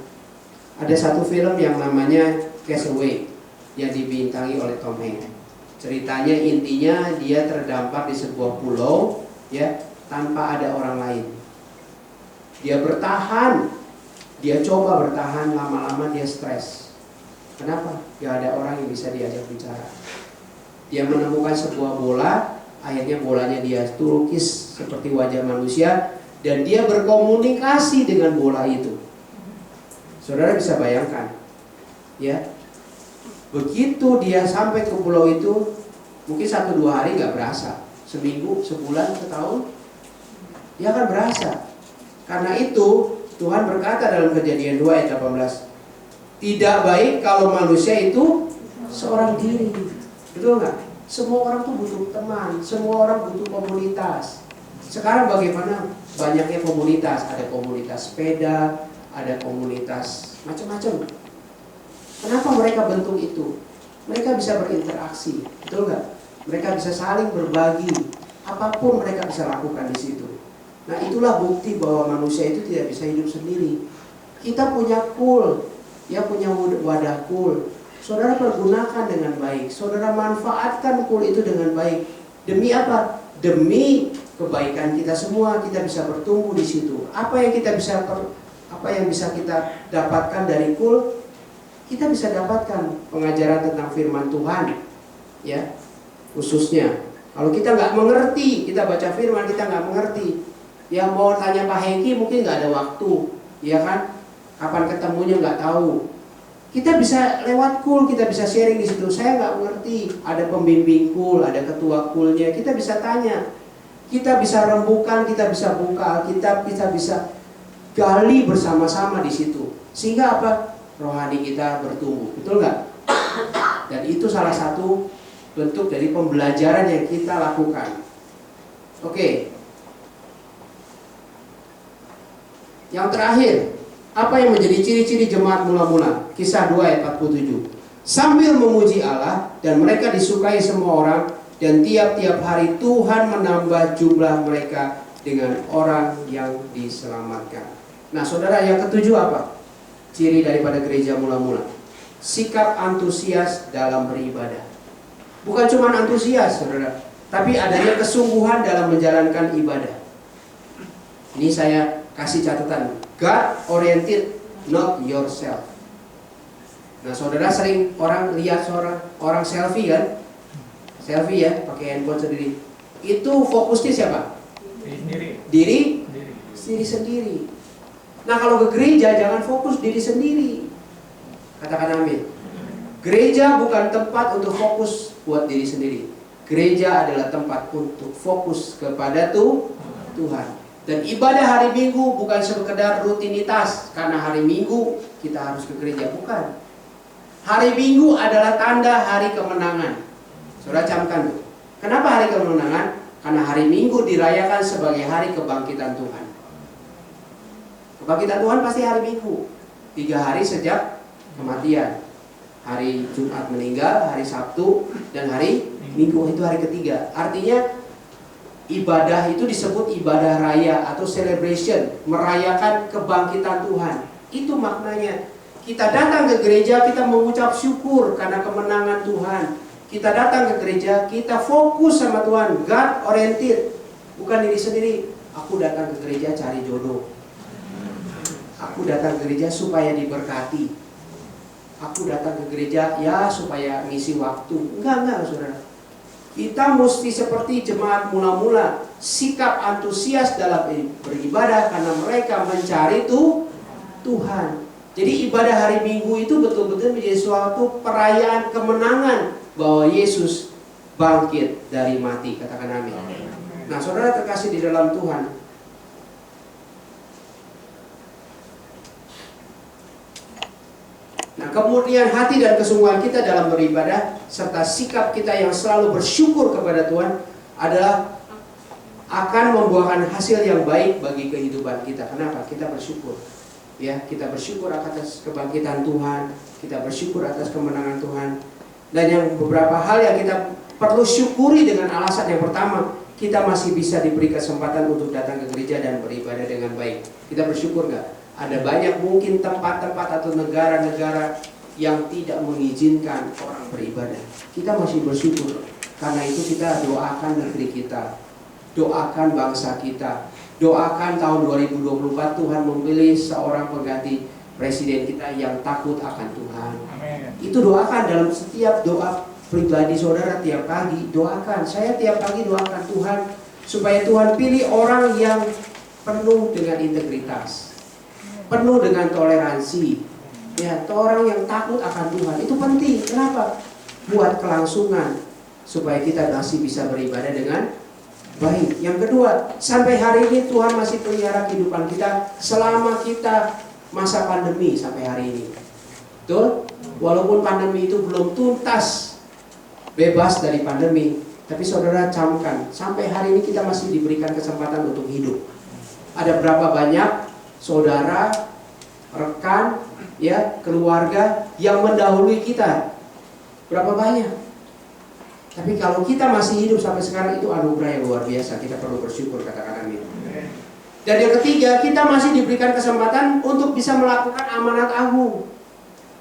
ada satu film yang namanya Castaway yang dibintangi oleh Tom Hanks. Ceritanya intinya dia terdampar di sebuah pulau, ya, tanpa ada orang lain. Dia bertahan, dia coba bertahan, lama-lama dia stres. Kenapa? Gak ada orang yang bisa diajak bicara. Dia menemukan sebuah bola, akhirnya bolanya dia lukis seperti wajah manusia, dan dia berkomunikasi dengan bola itu. Saudara bisa bayangkan, ya. Begitu dia sampai ke pulau itu, mungkin 1-2 hari gak berasa, seminggu, sebulan, setahun, dia akan berasa. Karena itu Tuhan berkata dalam Kejadian 2 ayat 18, tidak baik kalau manusia itu seorang diri. Betul nggak? Semua orang tuh butuh teman, semua orang butuh komunitas. Sekarang bagaimana banyaknya komunitas? Ada komunitas sepeda, ada komunitas macam-macam. Kenapa mereka bentuk itu? Mereka bisa berinteraksi, betul nggak? Mereka bisa saling berbagi, apapun mereka bisa lakukan di situ. Nah, itulah bukti bahwa manusia itu tidak bisa hidup sendiri. Kita punya kul, ya, punya wadah kul. Saudara pergunakan dengan baik. Saudara manfaatkan kul itu dengan baik. Demi apa? Demi kebaikan kita semua. Kita bisa bertumbuh di situ. Apa yang bisa kita dapatkan dari kul? Kita bisa dapatkan pengajaran tentang firman Tuhan, ya, khususnya. Kalau kita nggak mengerti, kita baca firman kita nggak mengerti. Ya, mau tanya Pak Hengki mungkin nggak ada waktu, ya kan? Kapan ketemunya nggak tahu. Kita bisa lewat kul, kita bisa sharing di situ. Saya nggak mengerti, ada pembimbing kul, ada ketua kulnya. Kita bisa tanya, kita bisa rembukan, kita bisa buka Alkitab, kita bisa gali bersama-sama di situ. Sehingga apa? Rohani kita bertumbuh, betul nggak? Dan itu salah satu bentuk dari pembelajaran yang kita lakukan. Oke. Yang terakhir, apa yang menjadi ciri-ciri jemaat mula-mula? Kisah 2 ayat 47. Sambil memuji Allah dan mereka disukai semua orang, dan tiap-tiap hari Tuhan menambah jumlah mereka dengan orang yang diselamatkan. Nah, saudara, yang ketujuh apa? Ciri daripada gereja mula-mula. Sikap antusias dalam beribadah. Bukan cuma antusias, saudara, tapi adanya kesungguhan dalam menjalankan ibadah. Ini saya kasih catatan, God oriented, not yourself. Nah, saudara sering orang lihat orang selfie kan? Selfie ya, pakai handphone sendiri. Itu fokusnya siapa? Diri sendiri. Nah, kalau ke gereja jangan fokus diri sendiri. Katakan amin. Gereja bukan tempat untuk fokus buat diri sendiri. Gereja adalah tempat untuk fokus kepada Tuhan. Dan ibadah hari Minggu bukan sekedar rutinitas karena hari Minggu kita harus ke gereja, bukan. Hari Minggu adalah tanda hari kemenangan. Saudara camkan tuh. Kenapa hari kemenangan? Karena hari Minggu dirayakan sebagai hari kebangkitan Tuhan. Kebangkitan Tuhan pasti hari Minggu. 3 hari sejak kematian. Hari Jumat meninggal, hari Sabtu, dan hari Minggu itu hari ketiga. Artinya ibadah itu disebut ibadah raya atau celebration, merayakan kebangkitan Tuhan. Itu maknanya. Kita datang ke gereja, kita mengucap syukur karena kemenangan Tuhan. Kita datang ke gereja, kita fokus sama Tuhan, God oriented, bukan diri sendiri. Aku datang ke gereja cari jodoh. Aku datang ke gereja supaya diberkati. Aku datang ke gereja ya supaya ngisi waktu. Enggak, saudara. Kita mesti seperti jemaat mula-mula, sikap antusias dalam beribadah karena mereka mencari Tuhan. Jadi ibadah hari Minggu itu betul-betul menjadi suatu perayaan kemenangan bahwa Yesus bangkit dari mati. Katakan amin. Nah, saudara terkasih di dalam Tuhan, nah, kemudian hati dan kesungguhan kita dalam beribadah serta sikap kita yang selalu bersyukur kepada Tuhan adalah akan membuahkan hasil yang baik bagi kehidupan kita. Kenapa? Kita bersyukur. Ya, kita bersyukur atas kebangkitan Tuhan, kita bersyukur atas kemenangan Tuhan. Dan yang beberapa hal yang kita perlu syukuri dengan alasan yang pertama, kita masih bisa diberi kesempatan untuk datang ke gereja dan beribadah dengan baik. Kita bersyukur nggak? Ada banyak mungkin tempat-tempat atau negara-negara yang tidak mengizinkan orang beribadah. Kita masih bersyukur. Karena itu kita doakan negeri kita, doakan bangsa kita, doakan tahun 2024 Tuhan memilih seorang pengganti presiden kita yang takut akan Tuhan. Amin. Itu doakan dalam setiap doa pribadi saudara tiap pagi. Doakan, saya tiap pagi doakan Tuhan supaya Tuhan pilih orang yang penuh dengan integritas, penuh dengan toleransi, ya, orang yang takut akan Tuhan. Itu penting. Kenapa? Buat kelangsungan supaya kita masih bisa beribadah dengan baik. Yang kedua, sampai hari ini Tuhan masih pelihara kehidupan kita selama kita masa pandemi sampai hari ini. Betul? Walaupun pandemi itu belum tuntas bebas dari pandemi, tapi saudara camkan, sampai hari ini kita masih diberikan kesempatan untuk hidup. Ada berapa banyak saudara, rekan, ya, keluarga yang mendahului kita? Berapa banyak? Tapi kalau kita masih hidup sampai sekarang, itu anugerah yang luar biasa. Kita perlu bersyukur, katakan amin. Dan yang ketiga, kita masih diberikan kesempatan untuk bisa melakukan amanat agung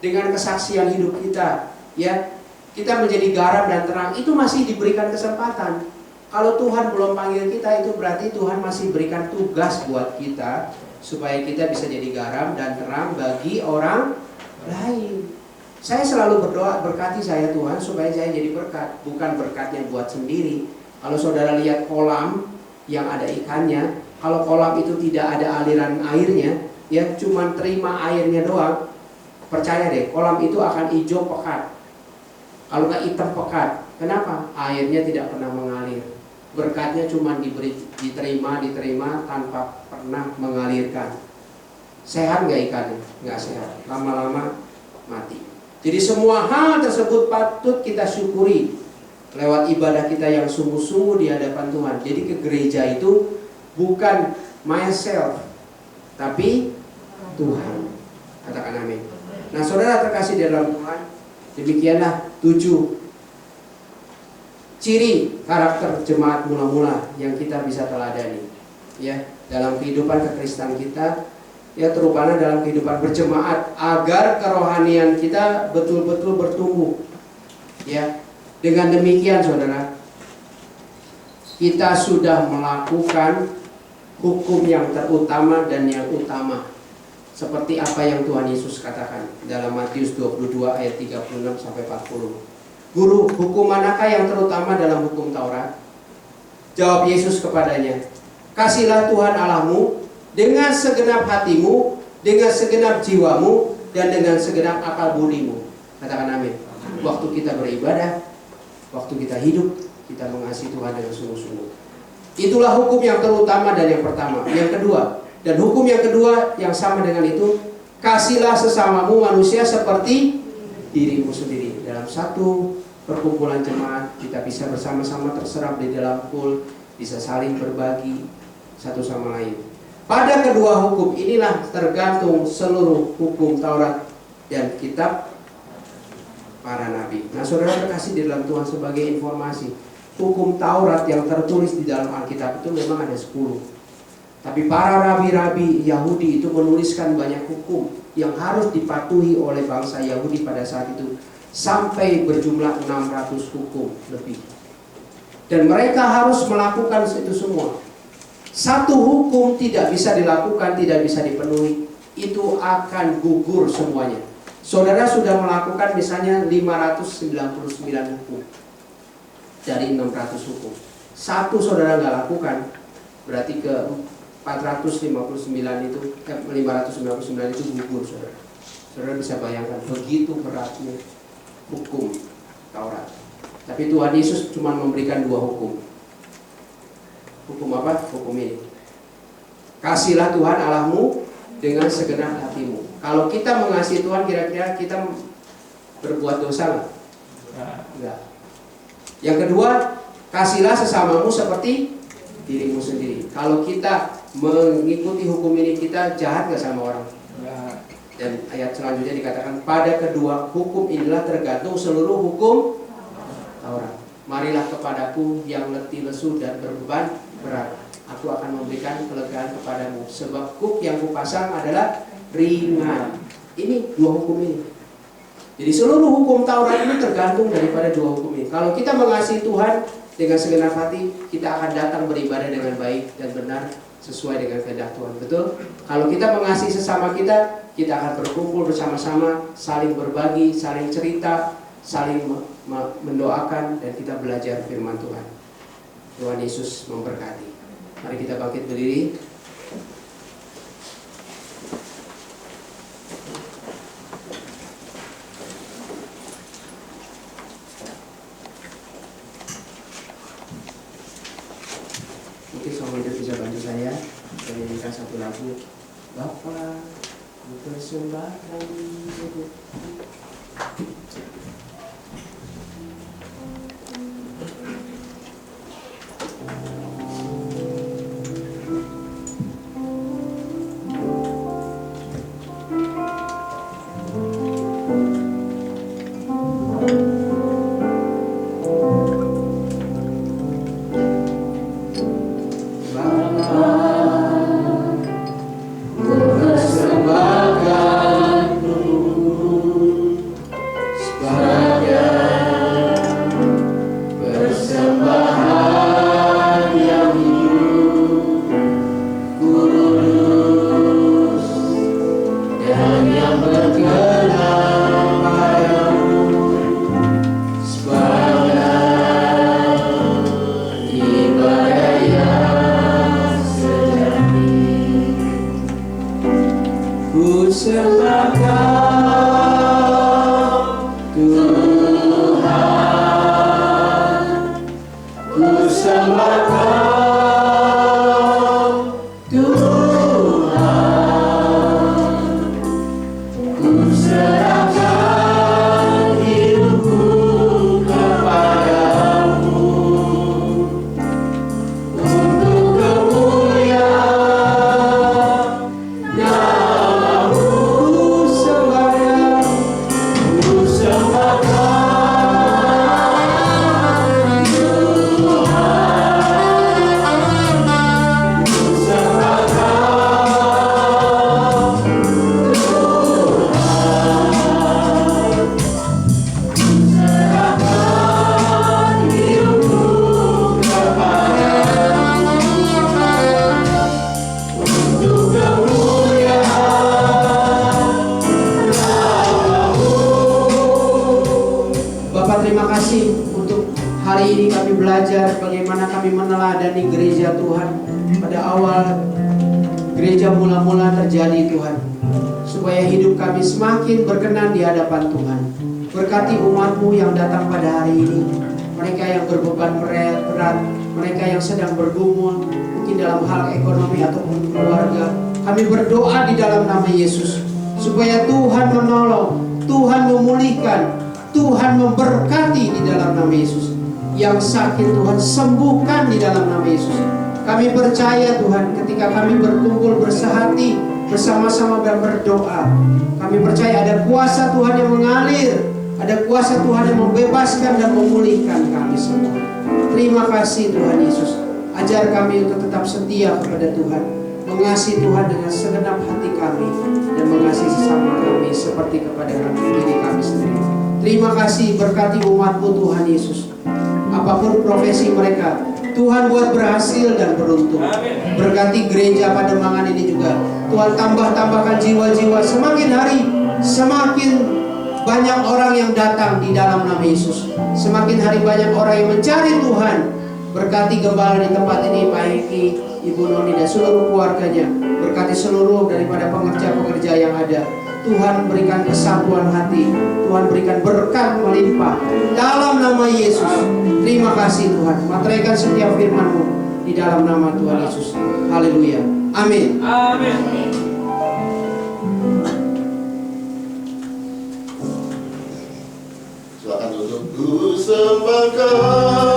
dengan kesaksian hidup kita. Ya, kita menjadi garam dan terang, itu masih diberikan kesempatan. Kalau Tuhan belum panggil kita, itu berarti Tuhan masih berikan tugas buat kita supaya kita bisa jadi garam dan terang bagi orang lain. Saya selalu berdoa, berkati saya Tuhan supaya saya jadi berkat, bukan berkatnya buat sendiri. Kalau saudara lihat kolam yang ada ikannya, kalau kolam itu tidak ada aliran airnya, ya cuma terima airnya doang, percaya deh, kolam itu akan hijau pekat. Kalau nggak hitam pekat, kenapa? Airnya tidak pernah mengalir. Berkatnya cuma diterima tanpa pernah mengalirkan. Sehat nggak ikannya? Nggak sehat. Lama-lama mati. Jadi semua hal tersebut patut kita syukuri lewat ibadah kita yang sungguh-sungguh di hadapan Tuhan. Jadi ke gereja itu bukan myself, tapi Tuhan. Katakan amin. Nah, saudara terkasih dalam Tuhan, demikianlah 7 ciri karakter jemaat mula-mula yang kita bisa teladani, ya, dalam kehidupan kekristenan kita. Ya, terutama dalam kehidupan berjemaat, agar kerohanian kita betul-betul bertumbuh. Ya, dengan demikian saudara, kita sudah melakukan hukum yang terutama dan yang utama, seperti apa yang Tuhan Yesus katakan dalam Matius 22 ayat 36 sampai 40. Guru, hukum manakah yang terutama dalam hukum Taurat? Jawab Yesus kepadanya, kasihlah Tuhan Allahmu dengan segenap hatimu, dengan segenap jiwamu, dan dengan segenap akal budimu. Katakan amin. Waktu kita beribadah, waktu kita hidup, kita mengasihi Tuhan dengan sungguh-sungguh. Itulah hukum yang terutama dan yang pertama. Yang kedua, dan hukum yang kedua yang sama dengan itu, kasihlah sesamamu manusia seperti dirimu sendiri. Dalam satu perkumpulan jemaat, kita bisa bersama-sama terserap di dalam pool, bisa saling berbagi satu sama lain. Pada kedua hukum inilah tergantung seluruh hukum Taurat dan kitab para nabi. Nah, saudara terkasih di dalam Tuhan, sebagai informasi, hukum Taurat yang tertulis di dalam Alkitab itu memang ada 10. Tapi para rabi-rabi Yahudi itu menuliskan banyak hukum yang harus dipatuhi oleh bangsa Yahudi pada saat itu, sampai berjumlah 600 hukum lebih. Dan mereka harus melakukan itu semua. Satu hukum tidak bisa dilakukan, tidak bisa dipenuhi, itu akan gugur semuanya. Saudara sudah melakukan misalnya 599 hukum dari 600 hukum. Satu saudara nggak lakukan, berarti ke 459 itu, 599 itu gugur, saudara. Saudara bisa bayangkan begitu beratnya hukum Taurat. Tapi Tuhan Yesus cuma memberikan 2 hukum. Hukum apa? Hukum ini. Kasihlah Tuhan Allahmu dengan segenap hatimu. Kalau kita mengasihi Tuhan, kira-kira kita berbuat dosa nggak? Enggak. Yang kedua, kasihlah sesamamu seperti dirimu sendiri. Kalau kita mengikuti hukum ini, kita jahat nggak sama orang? Dan ayat selanjutnya dikatakan, pada kedua hukum inilah tergantung seluruh hukum Taurat. Marilah kepadaku yang letih lesu dan berbeban berat, aku akan memberikan kelegaan kepadamu, sebab kuk yang kupasang adalah ringan. Ini 2 hukum ini. Jadi seluruh hukum Taurat ini tergantung daripada dua hukum ini. Kalau kita mengasihi Tuhan dengan segenap hati, kita akan datang beribadah dengan baik dan benar sesuai dengan kehendak Tuhan. Betul? Kalau kita mengasihi sesama kita akan berkumpul bersama-sama, saling berbagi, saling cerita, saling mendoakan, dan kita belajar firman Tuhan. Tuhan Yesus memberkati. Mari kita bangkit berdiri. Mungkin suami itu bisa bantu saya menyanyikan satu lagu. Bapa, mempersembahkan hidup. Semakin berkenan di hadapan Tuhan. Berkati umat-Mu yang datang pada hari ini, mereka yang berbeban berat, mereka yang sedang bergumul mungkin dalam hal ekonomi ataupun keluarga. Kami berdoa di dalam nama Yesus supaya Tuhan menolong, Tuhan memulihkan, Tuhan memberkati di dalam nama Yesus. Yang sakit Tuhan sembuhkan di dalam nama Yesus. Kami percaya Tuhan, ketika kami berkumpul bersehati bersama-sama dan berdoa, kami percaya ada kuasa Tuhan yang mengalir, ada kuasa Tuhan yang membebaskan dan memulihkan kami semua. Terima kasih Tuhan Yesus. Ajar kami untuk tetap setia kepada Tuhan, mengasihi Tuhan dengan segenap hati kami, dan mengasihi sesama kami seperti kepada diri kami sendiri. Terima kasih, berkati umat-Mu Tuhan Yesus. Apapun profesi mereka, Tuhan buat berhasil dan beruntung. Berkati gereja Pademangan ini juga. Tuhan tambahkan jiwa-jiwa. Semakin hari semakin banyak orang yang datang di dalam nama Yesus. Semakin hari banyak orang yang mencari Tuhan. Berkati gembala di tempat ini, Pak Heki, Ibu Noni dan seluruh keluarganya. Berkati seluruh daripada pengerja-pengerja yang ada. Tuhan berikan kesatuan hati, Tuhan berikan berkat melimpah dalam nama Yesus. Terima kasih Tuhan, materaikan setiap firman-Mu di dalam nama Tuhan Yesus. Haleluya. Amin. Amin. Silakan duduk. Ku sembahkan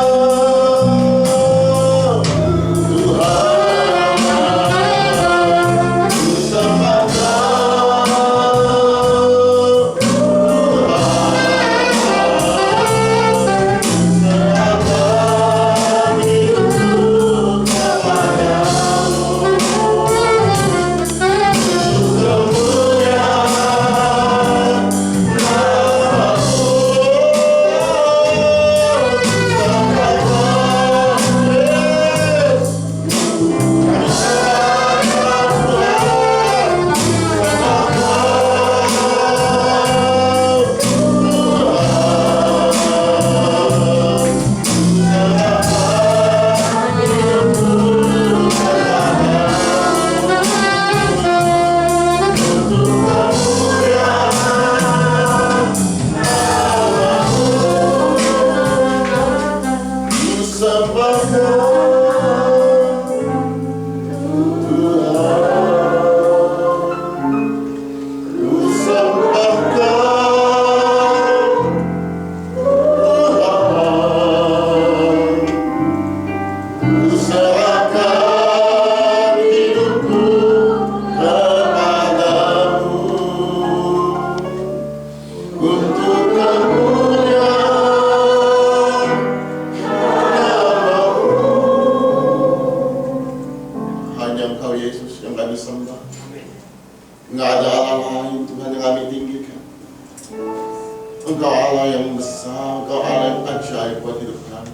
yang besar, Engkau Allah yang ajaib buat hidup kami.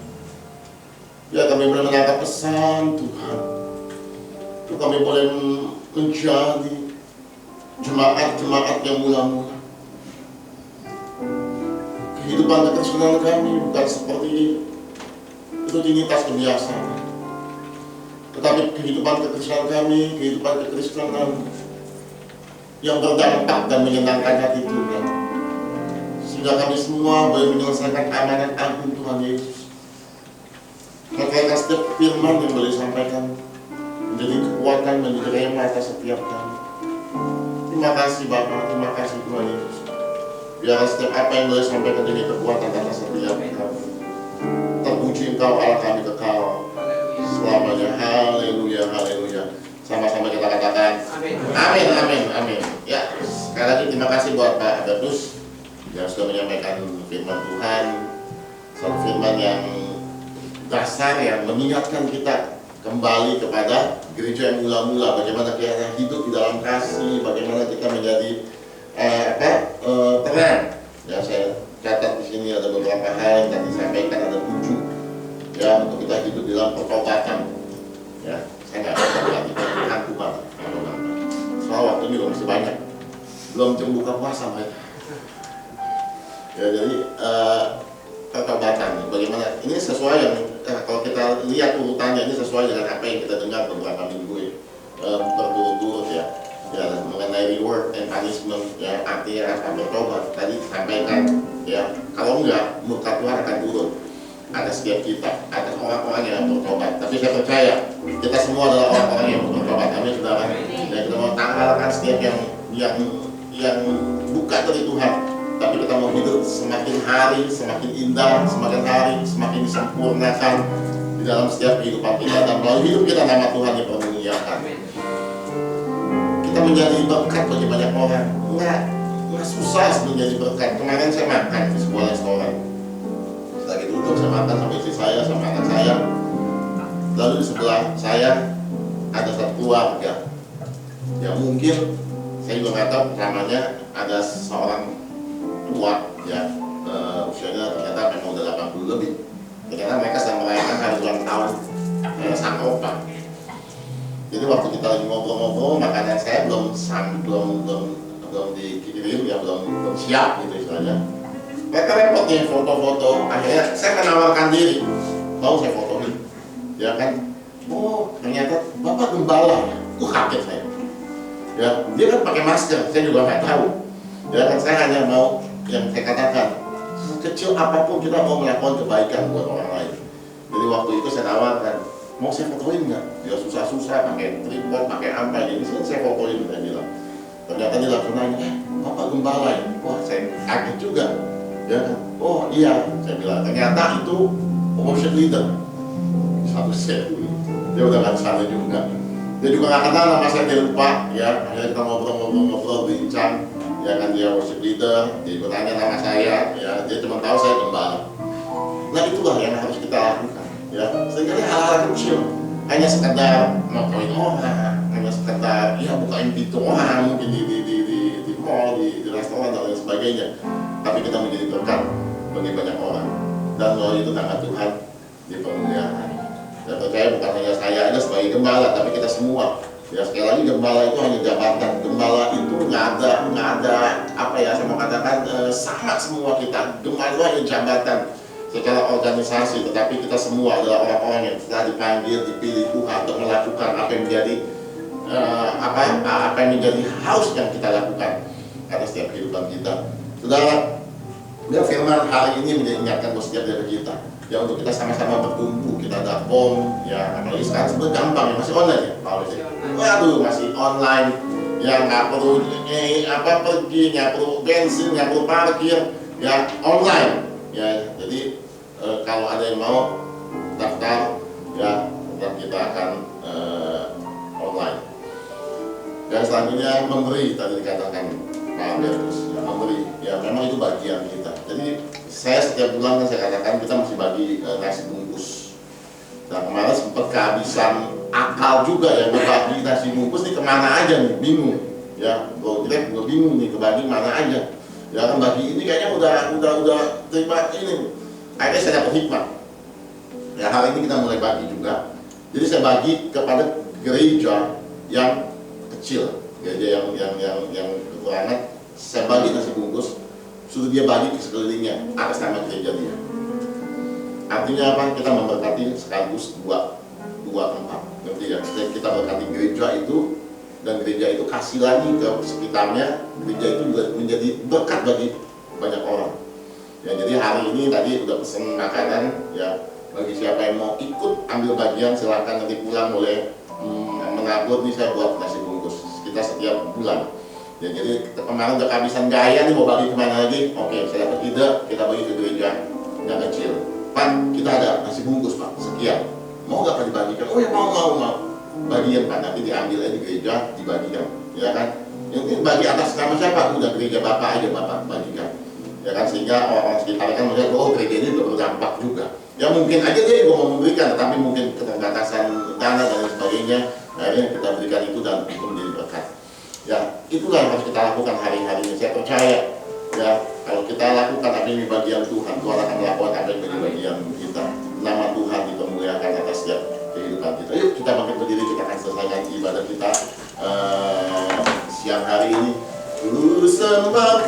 Ya, kami boleh menangkap pesan Tuhan. Untuk kami boleh menjadi jemaat-jemaat yang mula-mula. Kehidupan kekristenan kami bukan seperti rutinitas kebiasaan, tetapi kehidupan kekristenan kami, kehidupan kekristenan yang berdampak dan menyenangkan hati Tuhan, sehingga kami semua boleh menyelesaikan amanat agung Tuhan Yesus. Maka setiap firman yang boleh disampaikan menjadi kekuatan, menjadi rema atas setiap kami. Terima kasih Bapa, terima kasih Tuhan Yesus. Biar setiap apa yang boleh disampaikan jadi kekuatan atas setiap kami. Terpuji Engkau Allah kami kekal selamanya. Haleluya, haleluya. Sama-sama kita katakan amin, amin, amin, amin. Ya, sekali lagi terima kasih buat Pak Agatus yang sudah menyampaikan firman Tuhan. Satu firman yang dasar yang mengingatkan kita kembali kepada gereja yang mula-mula, bagaimana kita hidup di dalam kasih, bagaimana kita menjadi terang. Ya, saya catat di sini ada beberapa hal yang tadi disampaikan, ada 7 ya, untuk kita hidup di dalam pertobatan. Ya, saya nggak bisa lagi Tuhan Tuhan. Soal waktu ini masih banyak, belum jam buka puasa mereka. Ya, jadi pertobatan, bagaimana ini sesuai yang kalau kita lihat urutannya ini sesuai dengan apa yang kita dengar beberapa minggu berturut-turut ya. Ya, mengenai reward and punishment, ya, artinya apa bertobat tadi disampaikan ya. Kalau enggak, murka Tuhan akan turun atas setiap kita, atas orang-orang yang bertobat. Tapi saya percaya kita semua adalah orang-orang yang bertobat. Amin, saudara. Dan kita mau tanggalkan setiap yang bukan dari Tuhan, tapi kita mau hidup semakin hari semakin indah, semakin hari semakin disempurnakan di dalam setiap kehidupan kita, dan melalui hidup kita nama Tuhan dipermuliakan. Kita menjadi berkat bagi banyak orang. Nggak susah menjadi berkat. Kemarin saya makan di sebuah restoran. Lagi duduk saya makan sama istri saya, sama anak saya. Lalu di sebelah saya ada satu keluarga. Ya mungkin saya juga nggak tahu namanya, ada seorang tua ya, usianya ternyata memang udah 80 lebih. Ternyata mereka sedang merayakan hari ulang tahun sang opa. Jadi waktu kita lagi ngobrol-ngobrol, makanan saya belum dikirim ya, belum siap gitu istilahnya. Mereka repot nih foto-foto. Akhirnya saya menawarkan diri, mau saya fotoin, ya kan? Oh ternyata Bapak Gembala, kaget saya. Ya dia kan pakai masker, saya juga nggak tahu. Ya kan, saya hanya mau yang saya katakan, kecil apapun kita mau melakukan kebaikan buat orang lain. Jadi waktu itu saya tawarkan, mau saya fotoin nggak? Ya susah-susah pakai tripod, pakai apa? Jadi saya fotoin, saya bilang. Ternyata dia langsung nanya, Bapak Gembala ya? Wah saya kaget juga. Ya kan? Oh iya, saya bilang. Ternyata itu worship leader. Satu set dulu. Dia udah nggak sana juga. Dia juga nggak kenal nama saya, dia lupa. Ya, akhirnya kita ngobrol bincang. Ya kan, dia worship leader, dia juga tanya nama saya. Ya, dia cuma tahu saya Gembala. Nah itulah yang harus kita lakukan. Ya, seringkali hal-hal kecil, hanya sekedar ngobrolin orang, hanya sekedar ya bukain pintu orang mungkin di mall, di restoran dan lain sebagainya. Tapi kita menjadi berkat bagi banyak orang, dan melalui itu nama Tuhan dipermuliakan. Dan percaya bukan hanya saya aja sebagai gembala, tapi kita semua. Ya sekali lagi, gembala itu hanya jabatan. Gembala itu nggak ada apa ya, saya mau katakan sama semua kita. Gembala itu hanya jabatan secara organisasi, tetapi kita semua adalah orang-orang yang telah dipanggil, dipilih Tuhan untuk melakukan apa yang menjadi apa yang menjadi harus yang kita lakukan atas setiap kehidupan kita. Saudara, biar firman hari ini mengingatkan buat setiap dari kita, ya untuk kita sama-sama bertumbuh, kita ada form, ya apalagi sekarang sebenarnya gampang ya, masih online ya, waduh masih online, ya nggak perlu pergi, nggak perlu bensin, nggak perlu parkir, ya online, ya jadi kalau ada yang mau daftar, ya dan kita akan online. Dan selanjutnya memberi, tadi dikatakan Pak Bertus, ya memberi, ya memang itu bagian kita. Jadi saya setiap bulan kan saya katakan kita mesti bagi nasi bungkus. Nah kemarin sempat kehabisan akal juga ya, berbagi nasi bungkus nih kemana aja nih, bingung. Ya, gue bingung nih kebagi mana aja. Ya kan bagi ini kayaknya udah terima ini. Akhirnya saya dapat hikmah. Ya hari ini kita mulai bagi juga. Jadi saya bagi kepada gereja yang kecil, gereja yang kekurangan. Saya bagi nasi bungkus, suruh dia bagi ke sekelilingnya atas nama gereja dia. Artinya apa? Kita memberkati sekaligus dua tempat. Ngerti ya? Kita berkati gereja itu, dan gereja itu kasih lagi ke sekitarnya. Gereja itu juga menjadi berkat bagi banyak orang. Ya, jadi hari ini tadi udah pesen makanan ya. Bagi siapa yang mau ikut ambil bagian silakan, nanti pulang boleh menabur. Nih saya buat nasi bungkus kita setiap bulan. Ya, jadi kemarin udah kehabisan gaya nih, mau bagi kemana lagi? Oke, saya dapat ide, kita bagi ke gereja yang kecil. Pak, kita ada nasi bungkus Pak, sekian. Mau nggak Pak dibagikan? Oh ya mau. Bagian Pak, nanti diambil di gereja, dibagikan. Ya kan? Ini bagi atas nama siapa? Udah gereja Bapak aja, Bapak bagikan. Ya kan? Sehingga orang sekitar kan melihat, oh gereja ini juga berdampak juga. Ya mungkin aja dia juga mau memberikan, tapi mungkin keterbatasan dana dan lain sebagainya. Akhirnya kita berikan itu dan itu menjadi berkat. Ya, itulah yang harus kita lakukan hari-hari ini. Saya percaya, ya, kalau kita lakukan apa yang di bagian Tuhan, Tuhan akan melakukan apa yang menjadi bagian kita. Nama Tuhan dipermuliakan atas setiap kehidupan kita. Yuk kita bangkit berdiri, kita akan selesaikan ibadah kita siang hari ini. Ku sembah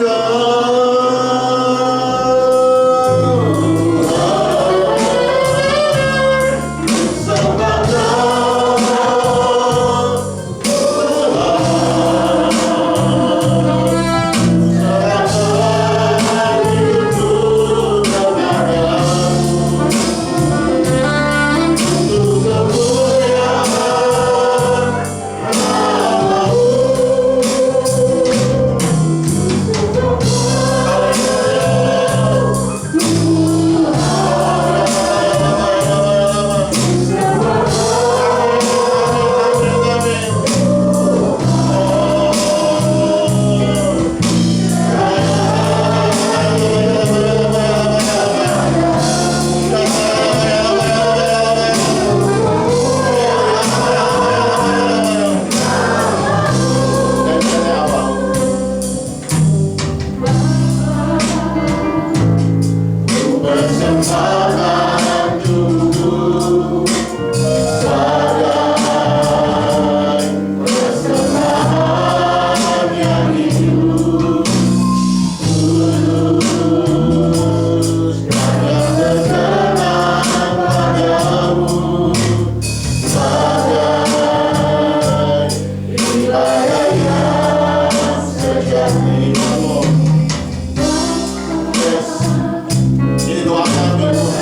ini doa kami Tuhan.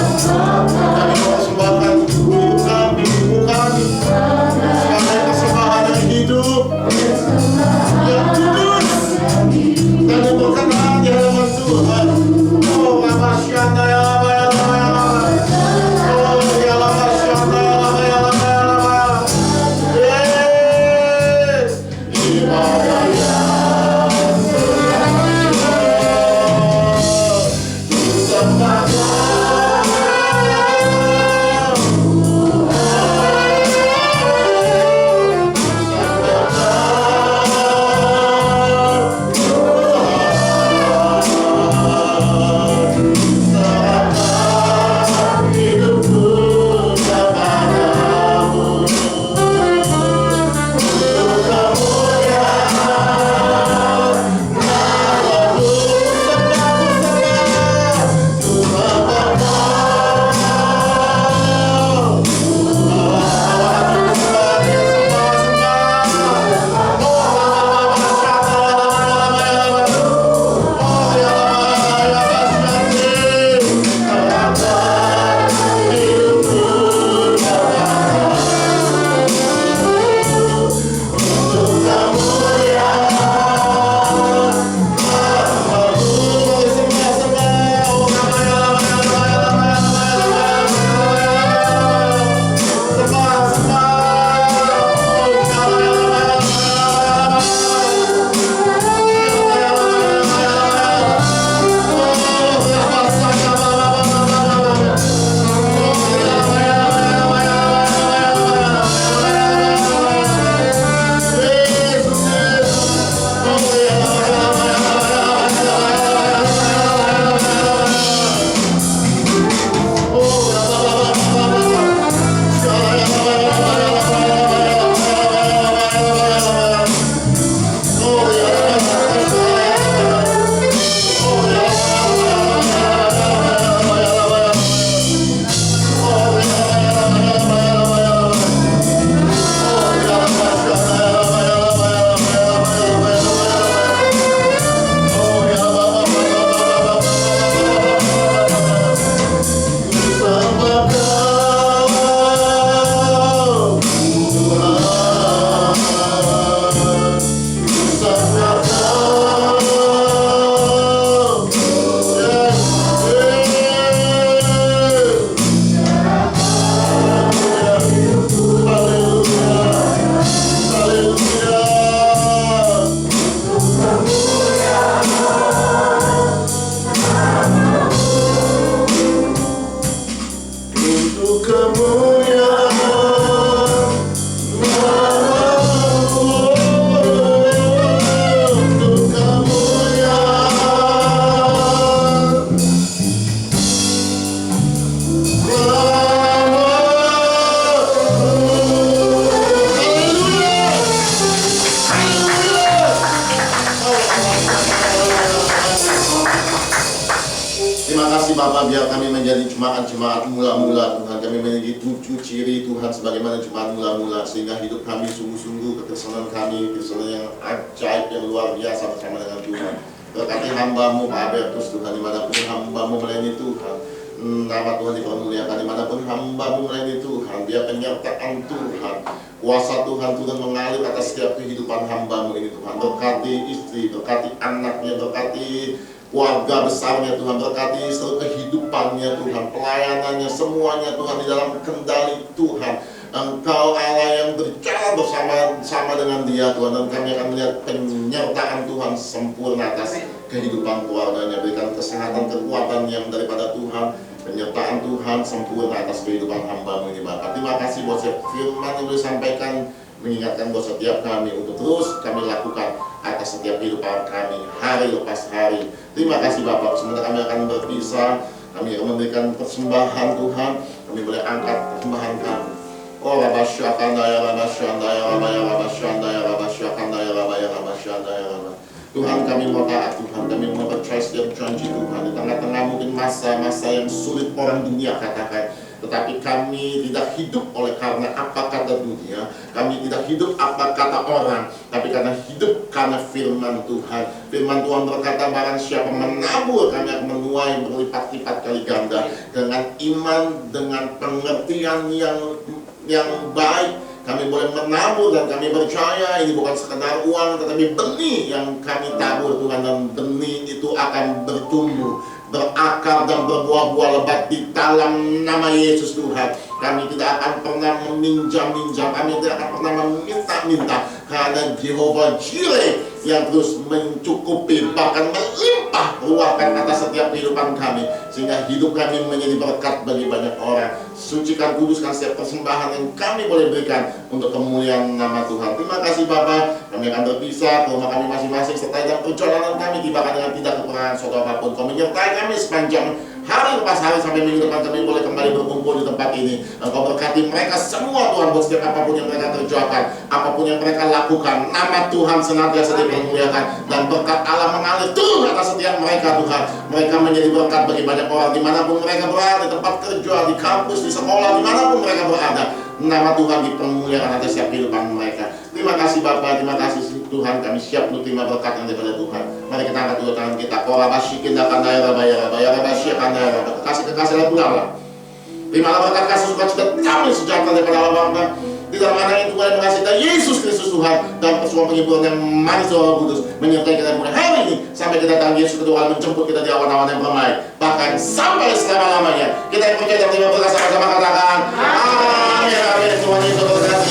kasih Bapa, biar kami menjadi jemaat-jemaat mula-mula Tuhan. Kami menjadi 7 ciri Tuhan sebagaimana jemaat mula-mula, sehingga hidup kami sungguh-sungguh kekesanan kami, kekesanan yang ajaib, yang luar biasa bersama dengan Tuhan. Berkati hamba-Mu Pak Albertus Tuhan, dimanapun hamba-Mu melayani Tuhan. Nama Tuhan dipermuliakan dimanapun hamba-Mu melayani Tuhan. Biar penyertaan Tuhan, kuasa Tuhan turun mengalir atas setiap kehidupan hamba-Mu ini Tuhan. Berkati istri, berkati anaknya, berkati keluarga besarnya Tuhan, berkati seluruh kehidupannya Tuhan, pelayanannya, semuanya Tuhan di dalam kendali Tuhan. Engkau Allah yang berjalan bersama dengan dia Tuhan, dan kami akan melihat penyertaan Tuhan sempurna atas kehidupan keluarganya. Berikan kesehatan, kekuatan yang daripada Tuhan, penyertaan Tuhan sempurna atas kehidupan hamba-Mu ini Bapa. Terima kasih buat setiap firman yang disampaikan, mengingatkan buat setiap kami untuk terus kami lakukan atas setiap kehidupan kami hari lepas hari. Terima kasih Bapak. Sementara kami akan berpisah, kami akan memberikan persembahan Tuhan. Kami boleh angkat persembahan kami. Oh Rabasyakanda ya Rabasyanda ya Rabasyanda ya Rabasyakanda ya Rabasyanda ya Rabasyanda. Tuhan, kami mau taat Tuhan, kami mau percaya setiap janji Tuhan. Di tengah-tengah mungkin masa-masa yang sulit orang dunia katakan, tetapi kami tidak hidup oleh karena apa kata dunia, kami tidak hidup apa kata orang, tapi karena hidup karena firman Tuhan. Firman Tuhan berkata, barang siapa menabur, kami akan menuai berlipat-lipat kali ganda. Dengan iman, dengan pengertian yang baik, kami boleh menabur, dan kami percaya ini bukan sekedar uang, tetapi benih yang kami tabur Tuhan, dan benih itu akan bertumbuh, berakar dan berbuah-buah lebat di dalam nama Yesus Tuhan. Kami tidak akan pernah meminjam-minjam, kami tidak akan pernah meminta-minta, karena Jehovah Jireh yang terus mencukupi, bahkan melimpah ruahkan atas setiap kehidupan kami, sehingga hidup kami menjadi berkat bagi banyak orang. Sucikan, kuduskan setiap persembahan yang kami boleh berikan untuk kemuliaan nama Tuhan. Terima kasih Bapa. Kami akan berpisah ke rumah kami masing-masing, serta dalam perjalanan kami tibakan dengan tidak kekurangan suatu apapun. Kau menyertai kami sepanjang hari lepas hari sampai minggu depan kami boleh kembali berkumpul di tempat ini. Engkau berkati mereka semua Tuhan, buat setiap apapun yang mereka kerjakan, apapun yang mereka lakukan. Nama Tuhan senantiasa dipermuliakan, dan berkat Allah mengalir turun atas setiap mereka Tuhan. Mereka menjadi berkat bagi banyak orang dimanapun mereka berada, di tempat kerja, di kampus, di sekolah, dimanapun mereka berada. Nama Tuhan dipermuliakan atas setiap kehidupan mereka. Terima kasih Bapa, terima kasih Tuhan. Kami siap untuk terima berkat yang daripada Tuhan. Mari kita angkat dua tangan kita. Kasih-kasih lagu Allah. Terimalah berkat kasih sukacita damai sejahtera daripada Allah Bapa. Di dalam anak itu Tuhan mengasih kita Yesus Kristus Tuhan, dan persoalan penghiburan yang manis Roh Kudus menyertai kita mulai hari ini sampai kita datang Yesus kedua kali menjemput kita di awan-awan yang permai, bahkan sampai selama-lamanya. Kita yang percaya dan terima berkat sama-sama katakan amin. Amin. Tuhan Yesus berkati.